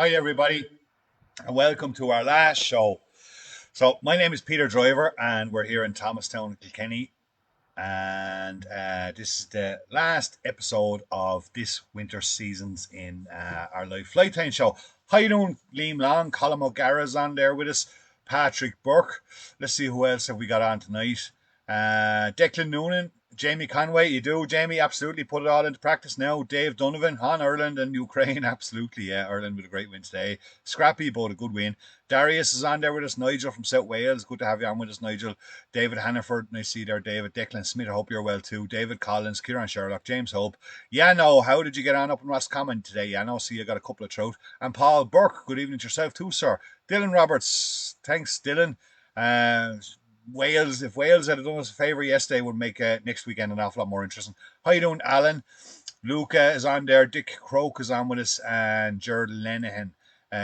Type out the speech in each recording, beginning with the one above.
Hi, everybody, and welcome to our last show. So, my name is Peter Driver, and we're here in Thomastown, Kilkenny, and this is the last episode of this winter season's in our live flight time show. How you doing, Liam Long? Colin O'Gara's on there with us. Patrick Burke. Let's see who else have we got on tonight. Declan Noonan, Jamie Conway. You do, Jamie? Absolutely. Put it all into practice now. Dave Donovan on Ireland and Ukraine. Absolutely, yeah. Ireland with a great win today. Scrappy, but a good win. Darius is on there with us. Nigel from South Wales. Good to have you on with us, Nigel. David Hannaford, nice to see you there, David. Declan Smith, I hope you're well too. David Collins, Kieran Sherlock, James Hope. Yeah, no, how did you get on up in Roscommon today? Yeah, no, see you got a couple of trout. And Paul Burke, good evening to yourself too, sir. Dylan Roberts, thanks, Dylan. Wales, if Wales had done us a favour yesterday, would make next weekend an awful lot more interesting. How you doing, Alan? Luca is on there. Dick Croak is on with us, and Jared Lenihan,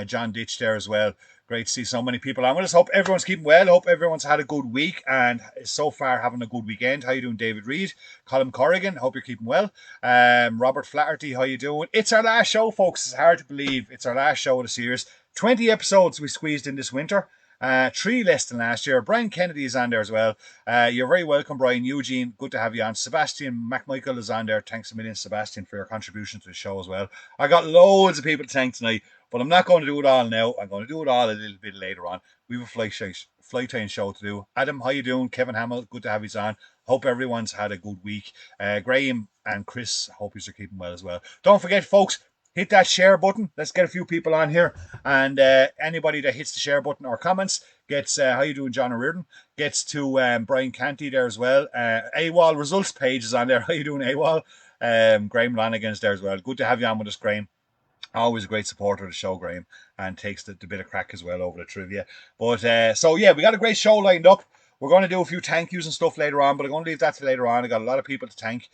John Ditch there as well. Great to see so many people on with us. Hope everyone's keeping well. Hope everyone's had a good week and so far having a good weekend. How you doing, David Reed? Colin Corrigan, hope you're keeping well. Robert Flaherty, how you doing? It's our last show, folks. It's hard to believe. It's our last show of the series. 20 episodes we squeezed in this winter. 3 less than last year. Brian Kennedy is on there as well. You're very welcome, Brian. Eugene, good to have you on. Sebastian McMichael is on there. Thanks a million, Sebastian, for your contribution to the show as well. I got loads of people to thank tonight, but I'm not going to do it all now. I'm going to do it all a little bit later on. We have a flight time show to do. Adam, how you doing? Kevin Hamill, good to have you on. Hope everyone's had a good week. Graham and Chris, hope you're keeping well as well. Don't forget, folks, hit that share button. Let's get a few people on here. And anybody that hits the share button or comments gets, how you doing, John O'Riordan, gets to Brian Canty there as well. AWOL results page is on there. How you doing, AWOL? Graham Lanigan's there as well. Good to have you on with us, Graham. Always a great supporter of the show, Graham, and takes the bit of crack as well over the trivia. But so yeah, we got a great show lined up. We're going to do a few thank yous and stuff later on, but I'm going to leave that to later on. I got a lot of people to thank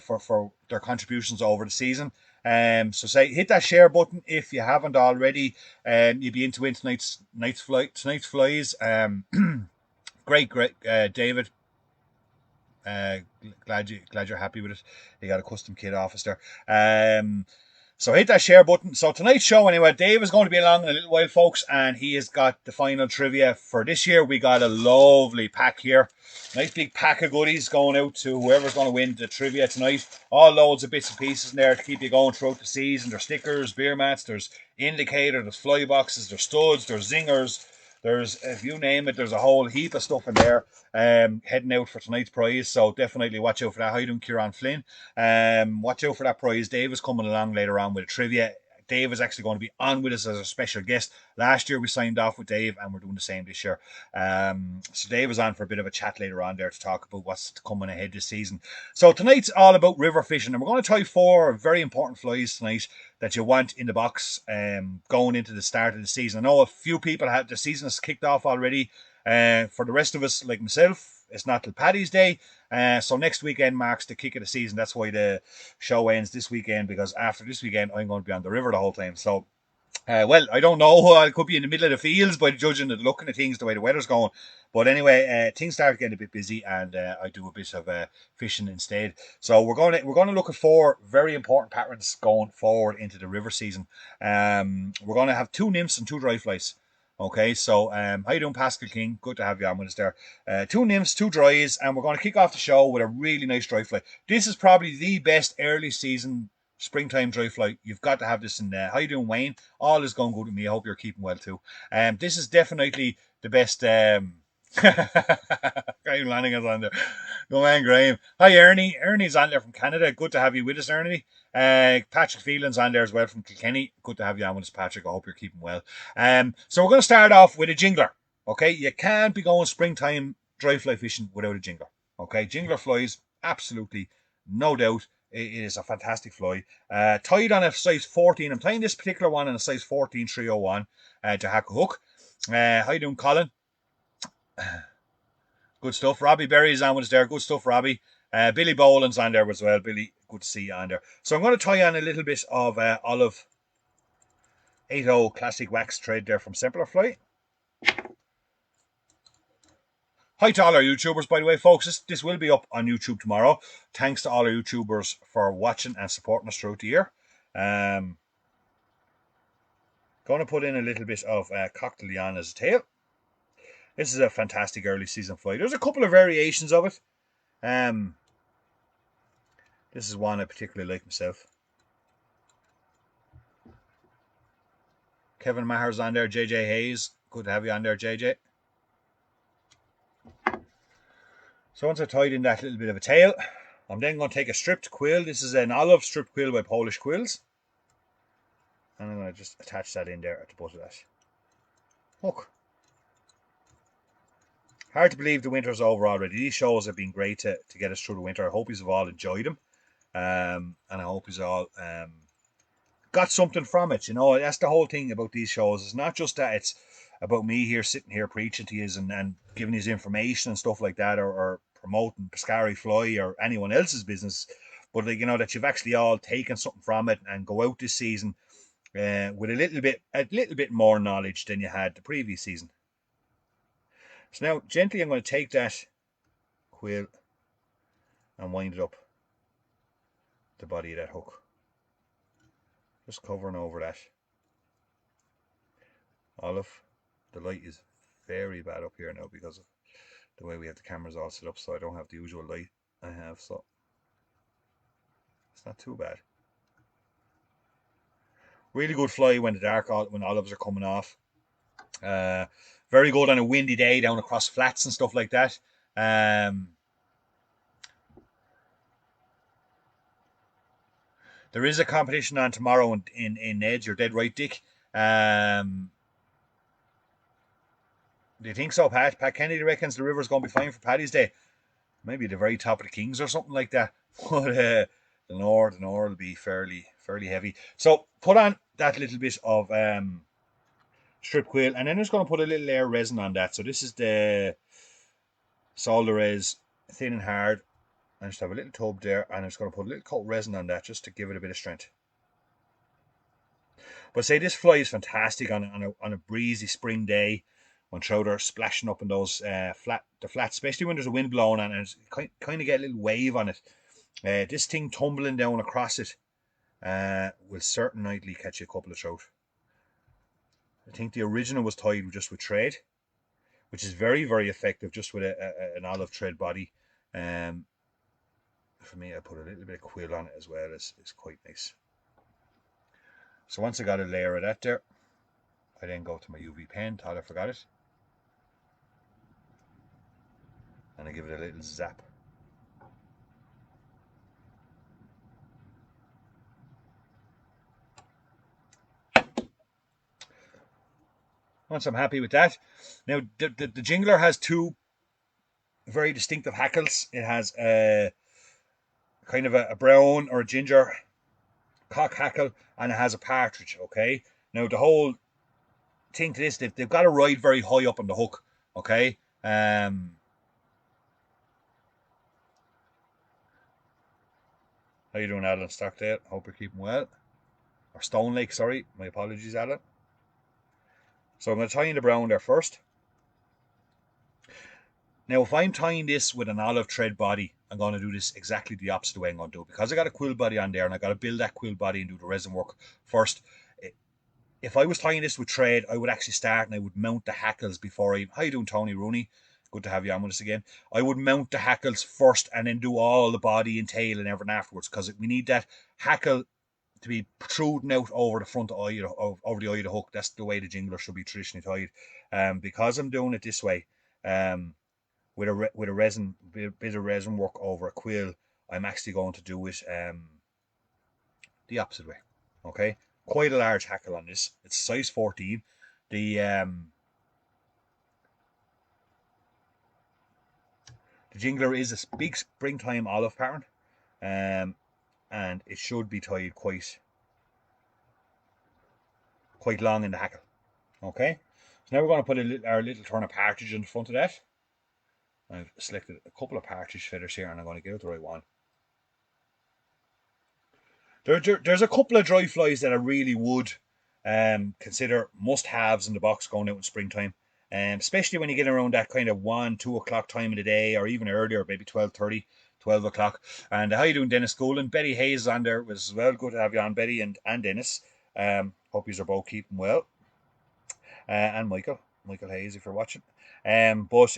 for their contributions over the season. So say hit that share button if you haven't already. You'll be into tonight's flies. Great, David. Glad you're happy with it. You got a custom kit office there. So hit that share button. So tonight's show, anyway, Dave is going to be along in a little while, folks, and he has got the final trivia for this year. We got a lovely pack here. Nice big pack of goodies going out to whoever's going to win the trivia tonight. All loads of bits and pieces in there to keep you going throughout the season. There's stickers, beer mats, there's indicator, there's fly boxes, there's studs, there's zingers. There's, if you name it, there's a whole heap of stuff in there heading out for tonight's prize. So definitely watch out for that. How you doing, Kieran Flynn? Watch out for that prize. Dave is coming along later on with a trivia. Dave is actually going to be on with us as a special guest. Last year we signed off with Dave and we're doing the same this year. So Dave is on for a bit of a chat later on there to talk about what's coming ahead this season. So tonight's all about river fishing and we're going to try 4 very important flies tonight that you want in the box going into the start of the season. I know a few people have, the season has kicked off already. For the rest of us, like myself, it's not till Paddy's Day. So next weekend marks the kick of the season. That's why the show ends this weekend, because after this weekend, I'm going to be on the river the whole time. So, well, I don't know. I could be in the middle of the fields by judging and looking at things the way the weather's going. But anyway, things start getting a bit busy, and I do a bit of fishing instead. So we're going to look at 4 very important patterns going forward into the river season. We're going to have 2 nymphs and 2 dry flies. Okay, so how you doing, Pascal King? Good to have you on with us there. 2 nymphs, 2 dries, and we're going to kick off the show with a really nice dry fly. This is probably the best early season springtime dry fly. You've got to have this in there. How you doing, Wayne? All is going good with me. I hope you're keeping well too. This is definitely the best. Graham Lanigan's on there. Go on, Graham. Hi, Ernie. Ernie's on there from Canada. Good to have you with us, Ernie. Patrick Phelan's on there as well from Kilkenny. Good to have you on with us, Patrick. I hope you're keeping well. So we're going to start off with a jingler. Okay, you can't be going springtime dry fly fishing without a jingler. Okay, jingler flies, absolutely, no doubt. It is a fantastic fly. Tied on a size 14. I'm tying this particular one on a size 14 301 to hack a hook. How you doing, Colin? Good stuff. Robbie Berry's on with us there. Good stuff, Robbie. Billy Boland's on there as well. Billy, good to see you on there. So I'm going to tie on a little bit of olive 80 classic wax thread there from Simplify. Hi to all our YouTubers, by the way, folks. This will be up on YouTube tomorrow. Thanks to all our YouTubers for watching and supporting us throughout the year. Going to put in a little bit of cocktail as a tail. This is a fantastic early season fly. There's a couple of variations of it. This is one I particularly like myself. Kevin Maher's on there. JJ Hayes. Good to have you on there, JJ. So once I tied in that little bit of a tail, I'm then going to take a stripped quill. This is an olive stripped quill by Polish Quills. And I'm going to just attach that in there at the butt of that hook. Hard to believe the winter's over already. These shows have been great to get us through the winter. I hope you've all enjoyed them. And I hope you've all got something from it. You know, that's the whole thing about these shows. It's not just that it's about me here sitting here preaching to you and giving you information and stuff like that, or promoting Pescari Fly or anyone else's business, but like, you know, that you've actually all taken something from it and go out this season with a little bit more knowledge than you had the previous season. So now gently I'm going to take that quill and wind it up the body of that hook, just covering over that. Olive, the light is very bad up here now because of the way we have the cameras all set up, so I don't have the usual light I have, so it's not too bad. Really good fly when the dark, when olives are coming off. Very good on a windy day down across flats and stuff like that. There is a competition on tomorrow in Edge. You're dead right, Dick. Do you think so, Pat? Pat Kennedy reckons the river's going to be fine for Paddy's Day. Maybe at the very top of the Kings or something like that. But the North will be fairly heavy. So put on that little bit of strip quill, and then I'm just going to put a little air resin on that. So this is the Solderez thin and hard. I just have a little tub there, and I'm just going to put a little coat resin on that just to give it a bit of strength. But say this fly is fantastic on a breezy spring day when trout are splashing up in those flats, especially when there's a wind blowing on it, and it's kind of get a little wave on it. This thing tumbling down across it will certainly catch you a couple of trout. I think the original was tied just with thread, which is very, very effective just with an olive thread body. For me, I put a little bit of quill on it as well. It's quite nice. So once I got a layer of that there, I then go to my UV pen. Thought I forgot it. And I give it a little zap. Once I'm happy with that, now the jingler has two very distinctive hackles. It has a kind of a brown or a ginger cock hackle, and it has a partridge. Okay, now the whole thing to this, they've got to ride very high up on the hook. Okay, how you doing, Alan Stockdale? Hope you're keeping well. Or Stone Lake, sorry, my apologies, Alan. So I'm going to tie in the brown there first. Now, if I'm tying this with an olive thread body, I'm going to do this exactly the opposite way I'm going to do it. Because I got a quill body on there, and I got to build that quill body and do the resin work first. If I was tying this with thread, I would actually start and I would mount the hackles before how you doing, Tony Rooney? Good to have you on with us again. I would mount the hackles first and then do all the body and tail and everything afterwards, because we need that hackle to be protruding out over the front of the eye, over the eye of the hook. That's the way the jingler should be traditionally tied. Because I'm doing it this way, with a resin bit of resin work over a quill, I'm actually going to do it the opposite way. Okay, quite a large hackle on this. It's size 14. The jingler is a big springtime olive pattern, and it should be tied quite long in the hackle. Okay, so now we're going to put our little turn of partridge in front of that. I've selected a couple of partridge feathers here, and I'm going to get out the right one. There's a couple of dry flies that I really would consider must-haves in the box going out in springtime, especially when you get around that kind of 1-2 o'clock time of the day, or even earlier, maybe 12:30, 12 o'clock. And how you doing, Dennis Goulden? Betty Hayes is on there as well. Good to have you on, Betty and Dennis. Hope you are both keeping well. and Michael Hayes, if you're watching. But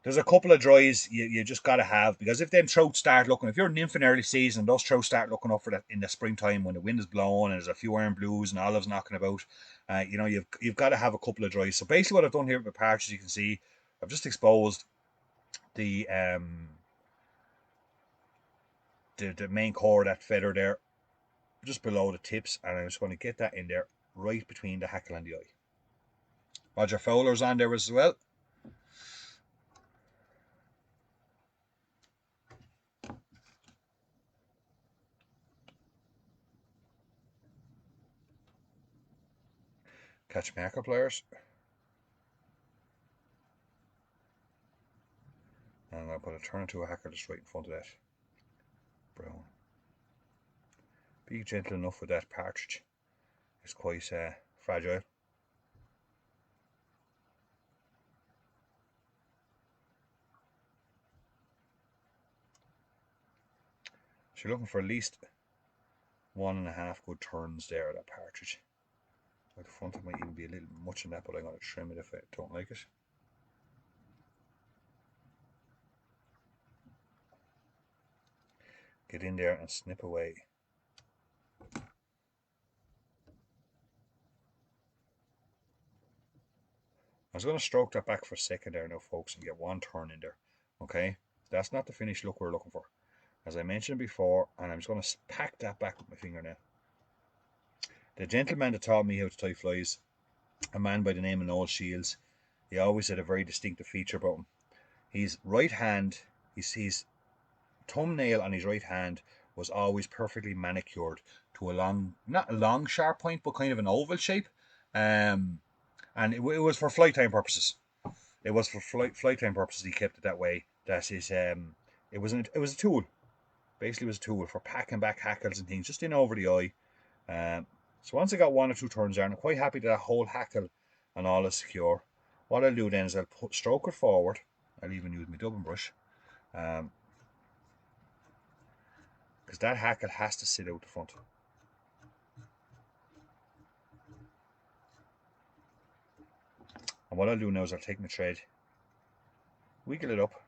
there's a couple of dries you just got to have, because if them trout start looking, if you're nymphing early season, those trout start looking up for that in the springtime when the wind is blowing and there's a few iron blues and olives knocking about, you've got to have a couple of dries. So basically, what I've done here with my partridge, you can see, I've just exposed the the main core of that feather there, just below the tips, and I'm just going to get that in there, right between the hackle and the eye. Roger Fowler's on there as well. Catch marker pliers. And I'm going to put a turn to a hacker just right in front of that brown. Be gentle enough with that partridge. It's quite fragile. So you're looking for at least 1.5 good turns there of that partridge. At the front, it might even be a little much in that, but I'm going to trim it if I don't like it. Get in there and snip away. I was going to stroke that back for a second there now, folks, and get one turn in there. Okay, that's not the finished look we're looking for, as I mentioned before, and I'm just going to pack that back with my finger now. The gentleman that taught me how to tie flies, a man by the name of Noel Shields, he always had a very distinctive feature about him. His right hand, his thumbnail on his right hand was always perfectly manicured to a long, not a long sharp point, but kind of an oval shape. And it was for flight time purposes. It was for flight time purposes. He kept it that way. That is, it was a tool. Basically, it was a tool for packing back hackles and things just in over the eye. So once I got 1 or 2 turns there, and I'm quite happy that whole hackle and all is secure. What I'll do then is I'll stroke it forward. I'll even use my dubbing brush. Because that hackle has to sit out the front. And what I'll do now is I'll take my thread, wiggle it up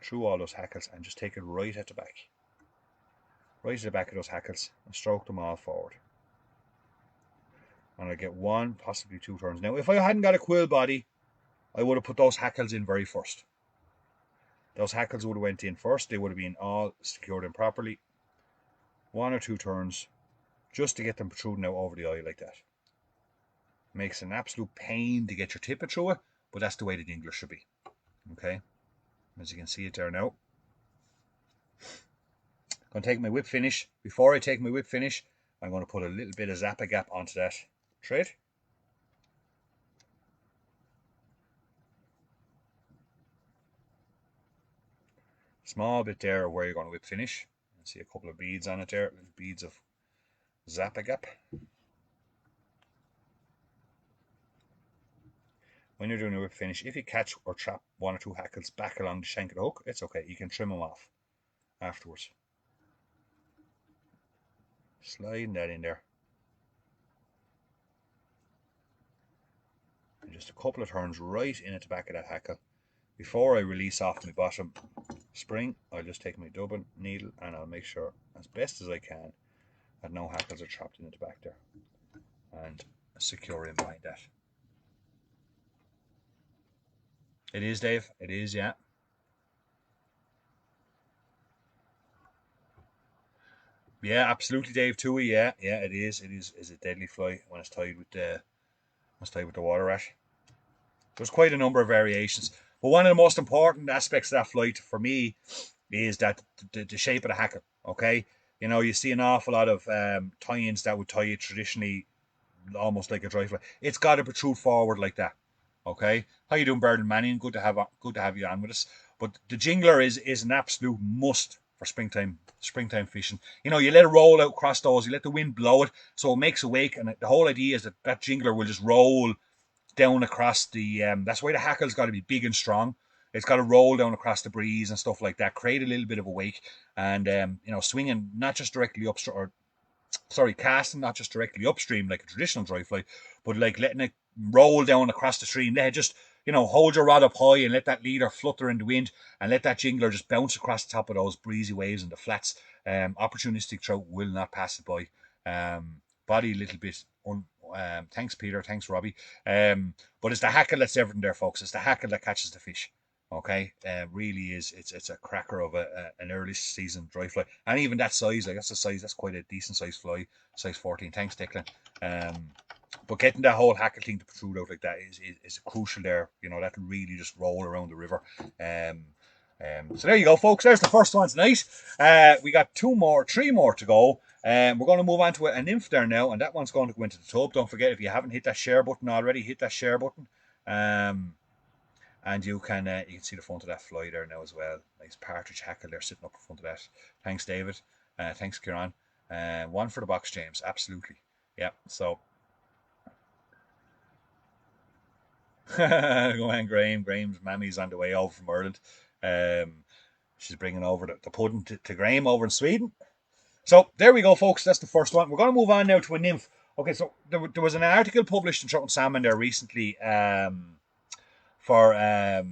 through all those hackles, and just take it right at the back. Right at the back of those hackles, and stroke them all forward. And I'll get 1, possibly 2 turns. Now, if I hadn't got a quill body, I would have put those hackles in very first. Those hackles would have went in first. They would have been all secured in properly. 1 or 2 turns, just to get them protruding out over the eye like that. Makes an absolute pain to get your tipper through it, but that's the way the dingler should be. Okay, as you can see it there now. I'm going to take my whip finish. Before I take my whip finish, I'm going to put a little bit of Zappa Gap onto that thread. Small bit there where you're going to whip finish. You see a couple of beads on it there, little beads of Zappa Gap. When you're doing a whip finish, if you catch or trap 1 or 2 hackles back along the shank of the hook, it's okay. You can trim them off afterwards. Sliding that in there. And just a couple of turns right in at the back of that hackle. Before I release off my bottom spring, I'll just take my dubbing needle and I'll make sure, as best as I can, that no hackles are trapped in at the back there. And secure in behind that. It is, Dave. It is, yeah. Yeah, absolutely, Dave. Tui, yeah, it is. It is a deadly fly when it's tied with the water rat. There's quite a number of variations, but one of the most important aspects of that flight for me is that the shape of the hackle. Okay, you see an awful lot of tie-ins that would tie it traditionally, almost like a dry fly. It's got to protrude forward like that. Okay, how you doing, Bernard Mannion? Good to have you on with us. But the jingler is an absolute must for springtime fishing. You let it roll out across those. You let the wind blow it, so it makes a wake. And the whole idea is that jingler will just roll down across the. That's why the hackle's got to be big and strong. It's got to roll down across the breeze and stuff like that. Create a little bit of a wake, and swinging not just directly up or casting not just directly upstream like a traditional dry fly, but like letting it roll down across the stream. Let it just, hold your rod up high and let that leader flutter in the wind and let that jingler just bounce across the top of those breezy waves and the flats. Opportunistic trout will not pass it by. Body a little bit. Thanks, Peter. Thanks, Robbie. But it's the hackle that's everything there, folks. It's the hackle that catches the fish. Okay, really is. It's a cracker of an early season dry fly, and even that size, like that's a size, that's quite a decent size fly, size 14. Thanks, Declan. But getting that whole hackle thing to protrude out like that is crucial there. That'll really just roll around the river. So there you go, folks. There's the first one tonight. We got three more to go. We're going to move on to a nymph there now, and that one's going to go into the tub. Don't forget, if you haven't hit that share button already, hit that share button. And you can see the front of that fly there now as well. Nice partridge hackle there sitting up in front of that. Thanks, David. Thanks, Kieran. One for the box, James. Absolutely. Yeah, so. Go on, Graham. Graham's mammy's on the way over from Ireland. She's bringing over the pudding to Graham over in Sweden. So there we go, folks. That's the first one. We're going to move on now to a nymph. Okay, so there was an article published in Trout and Salmon there recently for how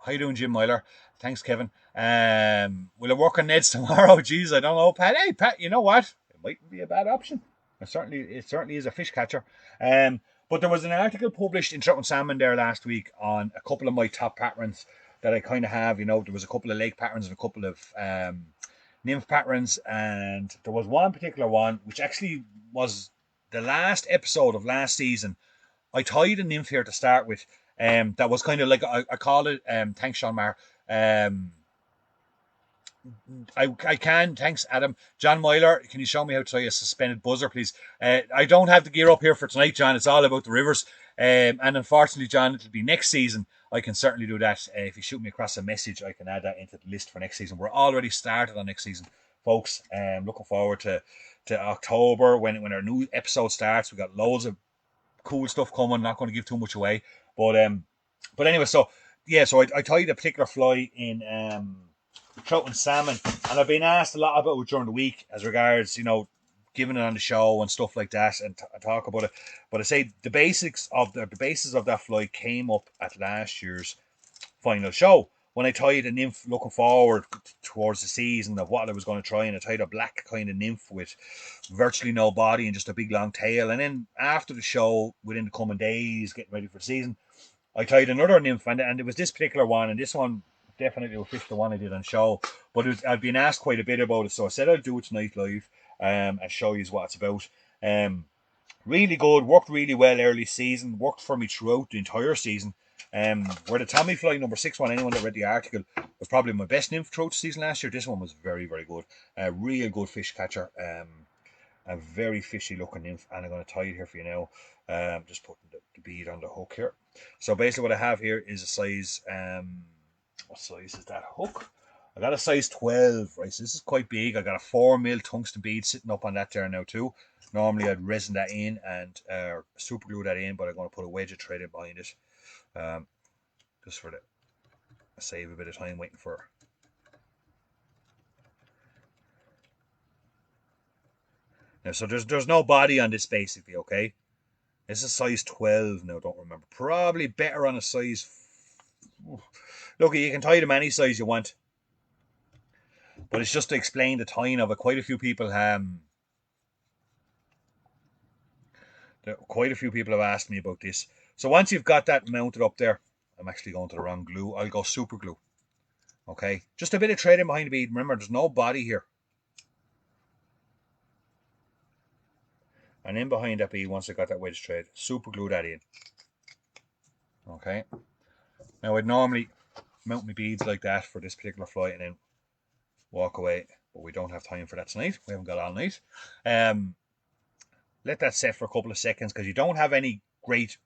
you doing, Jim Myler? Thanks, Kevin. Will it work on Neds tomorrow? Jeez, I don't know, Pat. Hey, Pat, you know what? It mightn't be a bad option. It certainly is a fish catcher. But there was an article published in Trout and Salmon there last week on a couple of my top patterns that I kind of have. There was a couple of lake patterns and a couple of nymph patterns, and there was one particular one which actually was the last episode of last season. I tied a nymph here to start with. That was kind of like I call it. Thanks, Sean Marr. Thanks, Adam. John Myler, can you show me how to tie a suspended buzzer, please? I don't have the gear up here for tonight, John. It's all about the rivers. And unfortunately, John, it'll be next season. I can certainly do that. If you shoot me across a message, I can add that into the list for next season. We're already started on next season, folks. Looking forward to October when our new episode starts. We got loads of cool stuff coming. Not going to give too much away, but anyway, so I tied a particular fly in trout and salmon, and I've been asked a lot about it during the week as regards giving it on the show and stuff like that, and talk about it. But I say the basis of that fly came up at last year's final show when I tied a nymph looking forward towards the season of what I was going to try, and I tied a black kind of nymph with virtually no body and just a big long tail. And then after the show, within the coming days, getting ready for the season, I tied another nymph, and it was this particular one, and this one definitely will fit the one I did on show. But I've been asked quite a bit about it, so I said I'll do it tonight live and show you what it's about. Really good, worked really well early season, worked for me throughout the entire season. Where the Tommy Fly number 6 one, anyone that read the article, was probably my best nymph throughout the season last year. This one was very, very good. A real good fish catcher. A very fishy looking nymph, and I'm going to tie it here for you now. Just putting the bead on the hook here. So basically what I have here is a size, what size is that hook? I got a size 12, right? So this is quite big. I got a 4mm tungsten bead sitting up on that there now too. Normally I'd resin that in and super glue that in, but I'm going to put a wedge of thread in behind it. Just for the save a bit of time waiting for. Now, so there's no body on this basically, okay? This is size 12 now, don't remember. Probably better on a size. Look, you can tie them any size you want. But it's just to explain the tying of it. Quite a few people have asked me about this. So once you've got that mounted up there, I'm actually going to the wrong glue. I'll go super glue. Okay, just a bit of thread in behind the bead. Remember, there's no body here. And in behind that bead, once I got that wedge thread, super glue that in. Okay. Now I'd normally mount my beads like that for this particular fly and then walk away, but we don't have time for that tonight. We haven't got all night. Let that set for a couple of seconds because you don't have any great,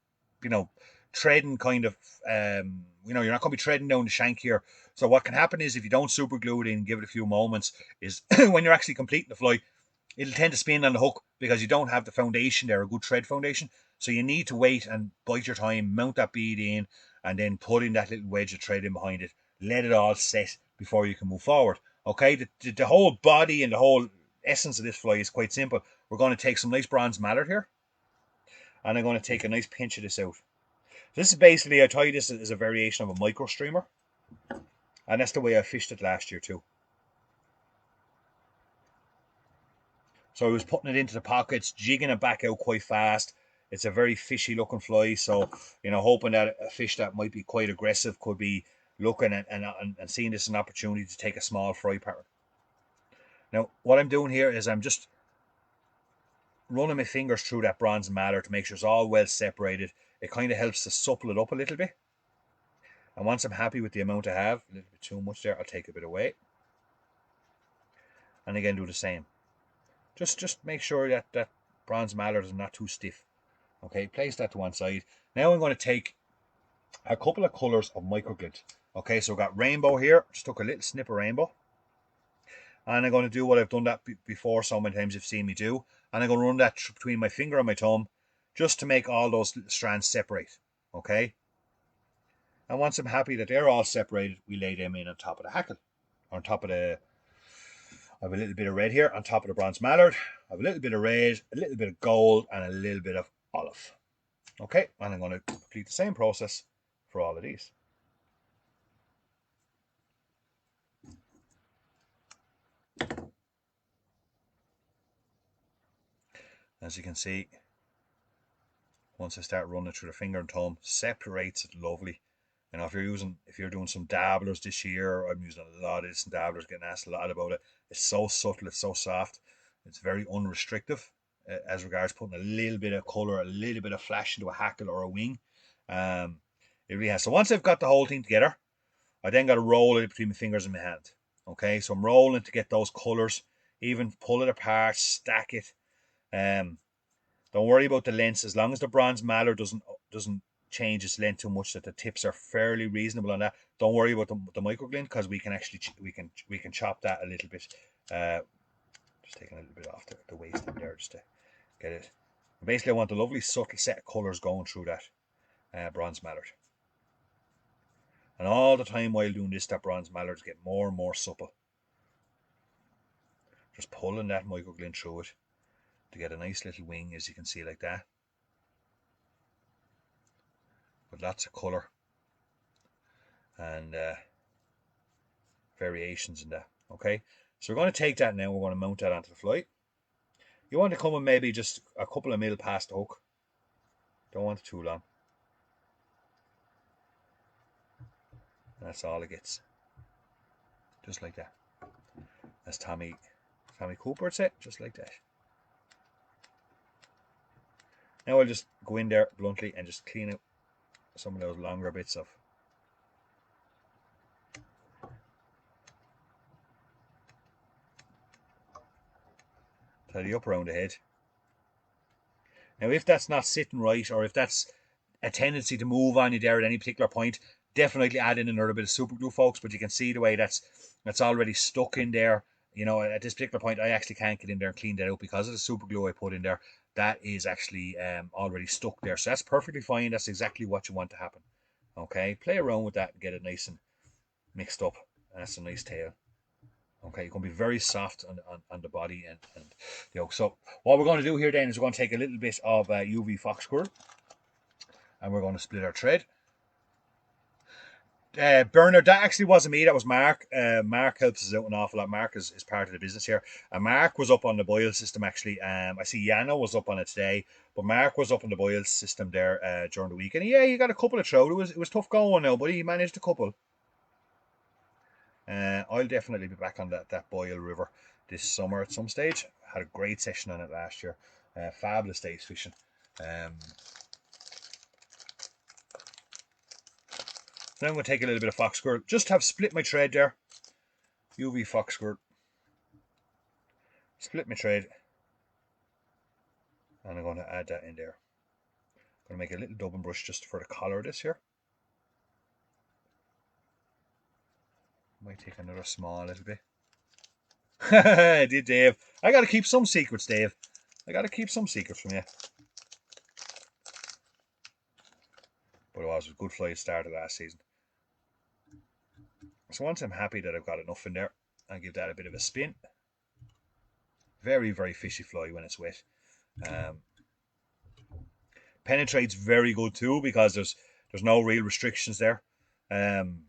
threading kind of, you're not going to be threading down the shank here. So what can happen is if you don't super glue it in, give it a few moments, is when you're actually completing the fly, it'll tend to spin on the hook because you don't have the foundation there, a good thread foundation. So you need to wait and bite your time, mount that bead in, and then put in that little wedge of thread in behind it. Let it all set before you can move forward. Okay, the whole body and the whole essence of this fly is quite simple. We're going to take some nice bronze mallard here, and I'm going to take a nice pinch of this out. This is basically, I tell you, this is a variation of a micro streamer, and that's the way I fished it last year too. So I was putting it into the pockets, jigging it back out quite fast. It's a very fishy looking fly, so hoping that a fish that might be quite aggressive could be looking at and seeing this as an opportunity to take a small fry pattern. Now, what I'm doing here is I'm just running my fingers through that bronze mallard to make sure it's all well separated. It kind of helps to supple it up a little bit. And once I'm happy with the amount I have, a little bit too much there, I'll take a bit away. And again, do the same. Just make sure that that bronze mallard is not too stiff. Okay, place that to one side. Now I'm going to take a couple of colours of microglint. Okay, so I've got rainbow here. Just took a little snip of rainbow. And I'm going to do what I've done that before so many times you've seen me do. And I'm going to run that between my finger and my thumb just to make all those little strands separate. Okay? And once I'm happy that they're all separated, we lay them in on top of the hackle. On top of the... I have a little bit of red here on top of the bronze mallard. I have a little bit of red, a little bit of gold, and a little bit of olive. Okay, and I'm going to complete the same process for all of these. As you can see, once I start running it through the finger and thumb, separates it lovely. And if you're doing some dabblers this year, I'm using a lot of this in dabblers, getting asked a lot about it. It's so subtle, it's so soft, it's very unrestrictive as regards putting a little bit of colour, a little bit of flash into a hackle or a wing. It really has. So once I've got the whole thing together, I then got to roll it between my fingers and my hand. Okay, so I'm rolling to get those colours, even pull it apart, stack it. Don't worry about the lengths, as long as the bronze mallard doesn't change its length too much, that the tips are fairly reasonable on that. Don't worry about the microglint, because we can actually we can chop that a little bit. Just taking a little bit off the waist in there just to get it. Basically, I want a lovely subtle set of colours going through that bronze mallard. And all the time while doing this, that bronze mallard is getting more and more supple. Just pulling that microglint through it to get a nice little wing, as you can see, like that. With lots of colour and variations in that. Okay, so we're going to take that now. We're going to mount that onto the fly. You want to come in maybe just a couple of mil past the hook. Don't want it too long. And that's all it gets. Just like that. As Tommy Cooper would say, just like that. Now I'll just go in there bluntly and just clean out some of those longer bits of tidy up around the head. Now if that's not sitting right, or if that's a tendency to move on you there at any particular point, definitely add in another bit of super glue, folks. But you can see the way that's already stuck in there. At this particular point, I actually can't get in there and clean that out because of the super glue I put in there. That is actually already stuck there. So that's perfectly fine. That's exactly what you want to happen. Okay, play around with that and get it nice and mixed up. That's a nice tail. Okay, you're going to be very soft on the body and the yolk. So what we're going to do here then is we're going to take a little bit of UV fox squirt, and we're going to split our thread. Bernard, that actually wasn't me, that was Mark. Mark helps us out an awful lot. Mark is part of the business here. And Mark was up on the boil system actually. I see Yano was up on it today, but Mark was up on the boil system there during the week. And yeah, he got a couple of trout. It was tough going now, but he managed a couple. I'll definitely be back on that Boyle River this summer at some stage. Had a great session on it last year. Fabulous days fishing. So now I'm going to take a little bit of fox squirt. Just have split my thread there. UV fox squirt. Split my thread. And I'm going to add that in there. I'm going to make a little dubbing brush just for the collar of this here. Might take another small little bit. I did, Dave. I got to keep some secrets, Dave. I got to keep some secrets from you. But it was a good fly start of last season. So once I'm happy that I've got enough in there, I'll give that a bit of a spin. Very, very fishy fly when it's wet. Um, Penetrates very good too because there's no real restrictions there. Um,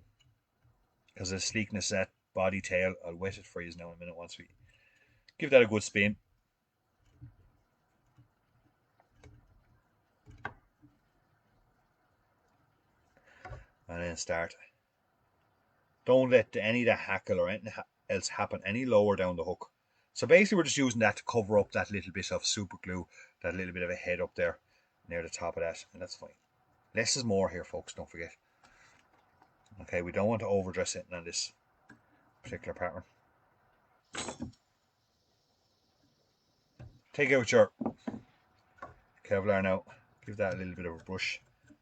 because of the sleekness that body tail. I'll wet it for you now in a minute once we give that a good spin. And then start. Don't let any of the hackle or anything else happen any lower down the hook. So basically we're just using that to cover up that little bit of super glue, that little bit of a head up there near the top of that, and that's fine. Less is more here, folks, don't forget. Okay, we don't want to overdress it on this particular pattern. Take out your Kevlar now. Give that a little bit of a brush.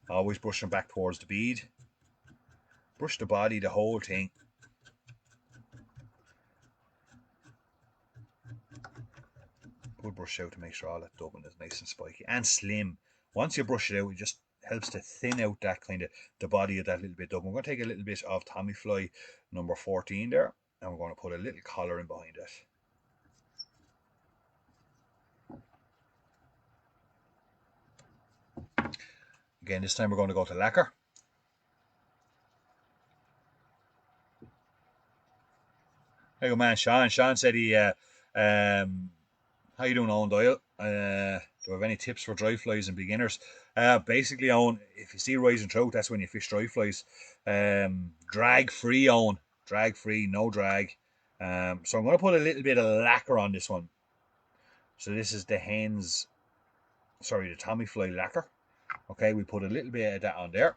Always brushing back towards the bead. Brush the body, the whole thing. Good brush out to make sure all that dubbing is nice and spiky and slim. Once you brush it out, it just helps to thin out that kind of the body of that little bit dubbing. We're going to take a little bit of Tommy Fly number 14 there, and we're going to put a little collar in behind it. Again, this time we're going to go to lacquer. Hey, good man, Sean. Sean said he, how you doing, Owen Doyle? Do I have any tips for dry flies and beginners? Basically, Owen, if you see rising trout, that's when you fish dry flies. Drag free, Owen. Drag free, no drag. So I'm going to put a little bit of lacquer on this one. So this is the the Tommy Fly lacquer. Okay, we put a little bit of that on there.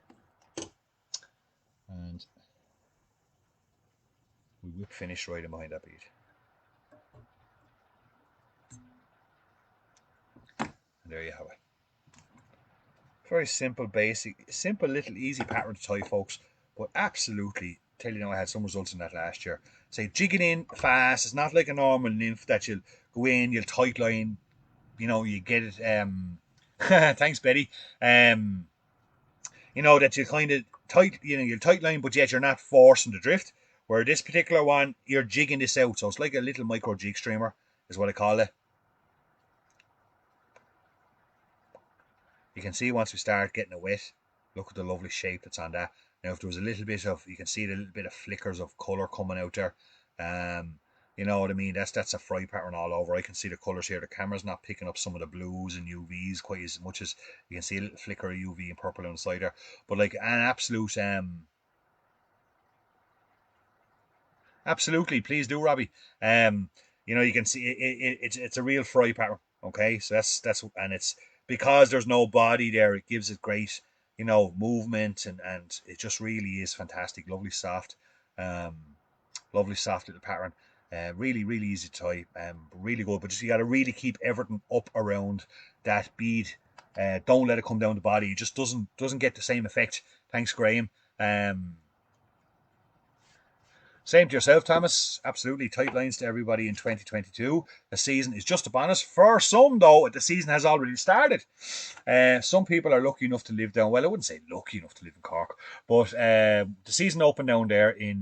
And we whip finish right in behind that bead. And there you have it. Very simple, basic, simple little easy pattern to tie, folks. But absolutely, tell you now, I had some results in that last year. Say, jig it in fast. It's not like a normal nymph that you'll go in, you'll tight line, you get it. Thanks, Betty. That you kind of tight, you'll tight line, but yet you're not forcing the drift. Where this particular one, you're jigging this out, so it's like a little micro jig streamer, is what I call it. You can see once we start getting it wet, look at the lovely shape that's on that. Now, if there was a little bit of, you can see the little bit of flickers of colour coming out there. You know what I mean? That's a fry pattern all over. I can see the colours here. The camera's not picking up some of the blues and UVs quite as much as you can see a little flicker of UV and purple on the side there. But like an absolute, absolutely, please do, Robbie. You can see it's a real fry pattern. Okay, so that's and it's because there's no body there. It gives it great, movement and it just really is fantastic. Um, lovely soft little pattern. Really, really easy to tie. Really good, but just you got to really keep everything up around that bead. Don't let it come down the body. It just doesn't get the same effect. Thanks, Graham. Same to yourself, Thomas. Absolutely. Tight lines to everybody in 2022. The season is just upon us. For some, though, the season has already started. Some people are lucky enough to live down. Well, I wouldn't say lucky enough to live in Cork, but the season opened down there in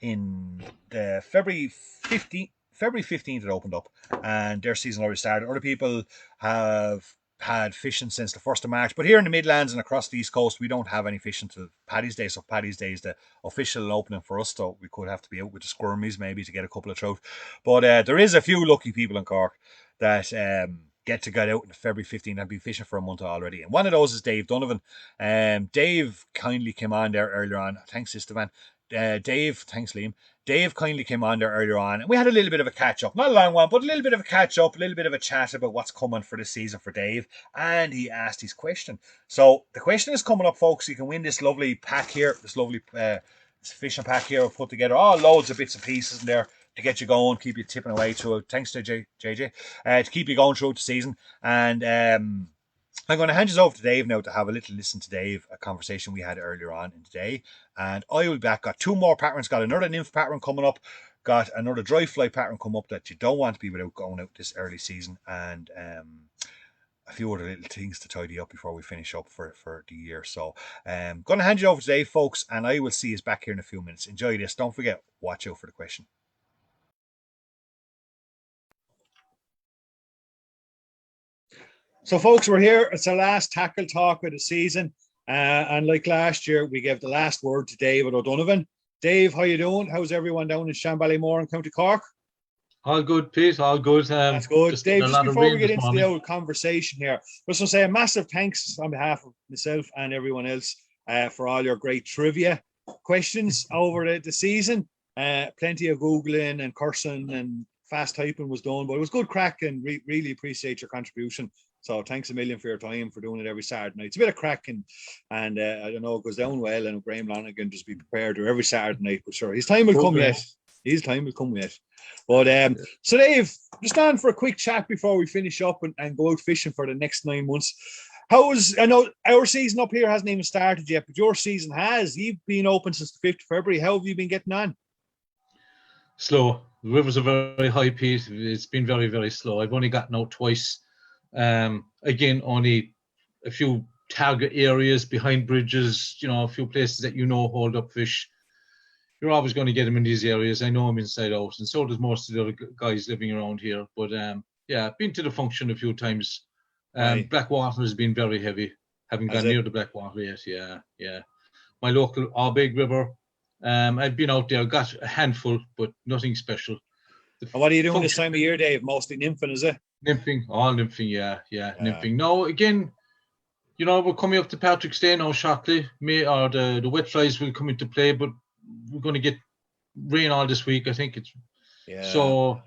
the February 15th it opened up, and their season already started. Other people have had fishing since the 1st of March, but here in the Midlands and across the East Coast, we don't have any fishing till Paddy's Day. So Paddy's Day is the official opening for us, so we could have to be out with the squirmies maybe to get a couple of trout. But there is a few lucky people in Cork that get out on February 15th. I've been fishing for a month already. And one of those is Dave Donovan. Dave kindly came on there earlier on. Thanks, Istvan. Dave, thanks, Liam. Dave kindly came on there earlier on, and we had a little bit of a catch up. Not a long one, but a little bit of a catch up, a little bit of a chat about what's coming for this season for Dave. And he asked his question. So the question is coming up, folks. You can win this lovely pack here, this lovely fishing pack here I've put together. All loads of bits and pieces in there to get you going, keep you tipping away through it. Thanks to JJ, to keep you going through the season. And I'm going to hand you over to Dave now to have a little listen to Dave, a conversation we had earlier on in the day. And I will be back. Got two more patterns. Got another nymph pattern coming up. Got another dry fly pattern come up that you don't want to be without going out this early season. And a few other little things to tidy up before we finish up for the year. So I'm going to hand you over to Dave, folks. And I will see you back here in a few minutes. Enjoy this. Don't forget, watch out for the question. So, folks, we're here. It's our last tackle talk of the season. And like last year, we gave the last word to David O'Donovan. Dave, how you doing? How's everyone down in Shanballymore in County Cork? All good, Pete. All good. That's good. Just Dave, a just lot of before we rain get this into the morning. old conversation here, just want to say a massive thanks on behalf of myself and everyone else for all your great trivia questions over the season. Plenty of Googling and cursing and fast typing was done, but it was good crack and really appreciate your contribution. So thanks a million for your time for doing it every Saturday night. It's a bit of cracking, and I don't know, it goes down well, and Graham Lonigan just be prepared to every Saturday night, but sure, his time will come yet. His time will come yet. But so Dave, just on for a quick chat before we finish up and go out fishing for the next 9 months. I know our season up here hasn't even started yet, but your season has. You've been open since the 5th of February. How have you been getting on? Slow. The rivers are very high, Pete. It's been very, very slow. I've only gotten out twice. Again, only a few target areas behind bridges, a few places that hold up fish. You're always going to get them in these areas. I know them inside out, and so does most of the other guys living around here. But I've been to the function a few times. Right. Blackwater has been very heavy. Haven't gone near the Blackwater yet. Yeah. My local Big River. I've been out there, got a handful, but nothing special. And what are you doing this time of year, Dave? Mostly nymphing, is it? Nymphing, all nymphing, yeah. Nymphing. Now, again, we're coming up to Patrick's Day now shortly. The wet flies will come into play, but we're going to get rain all this week. I think it's so.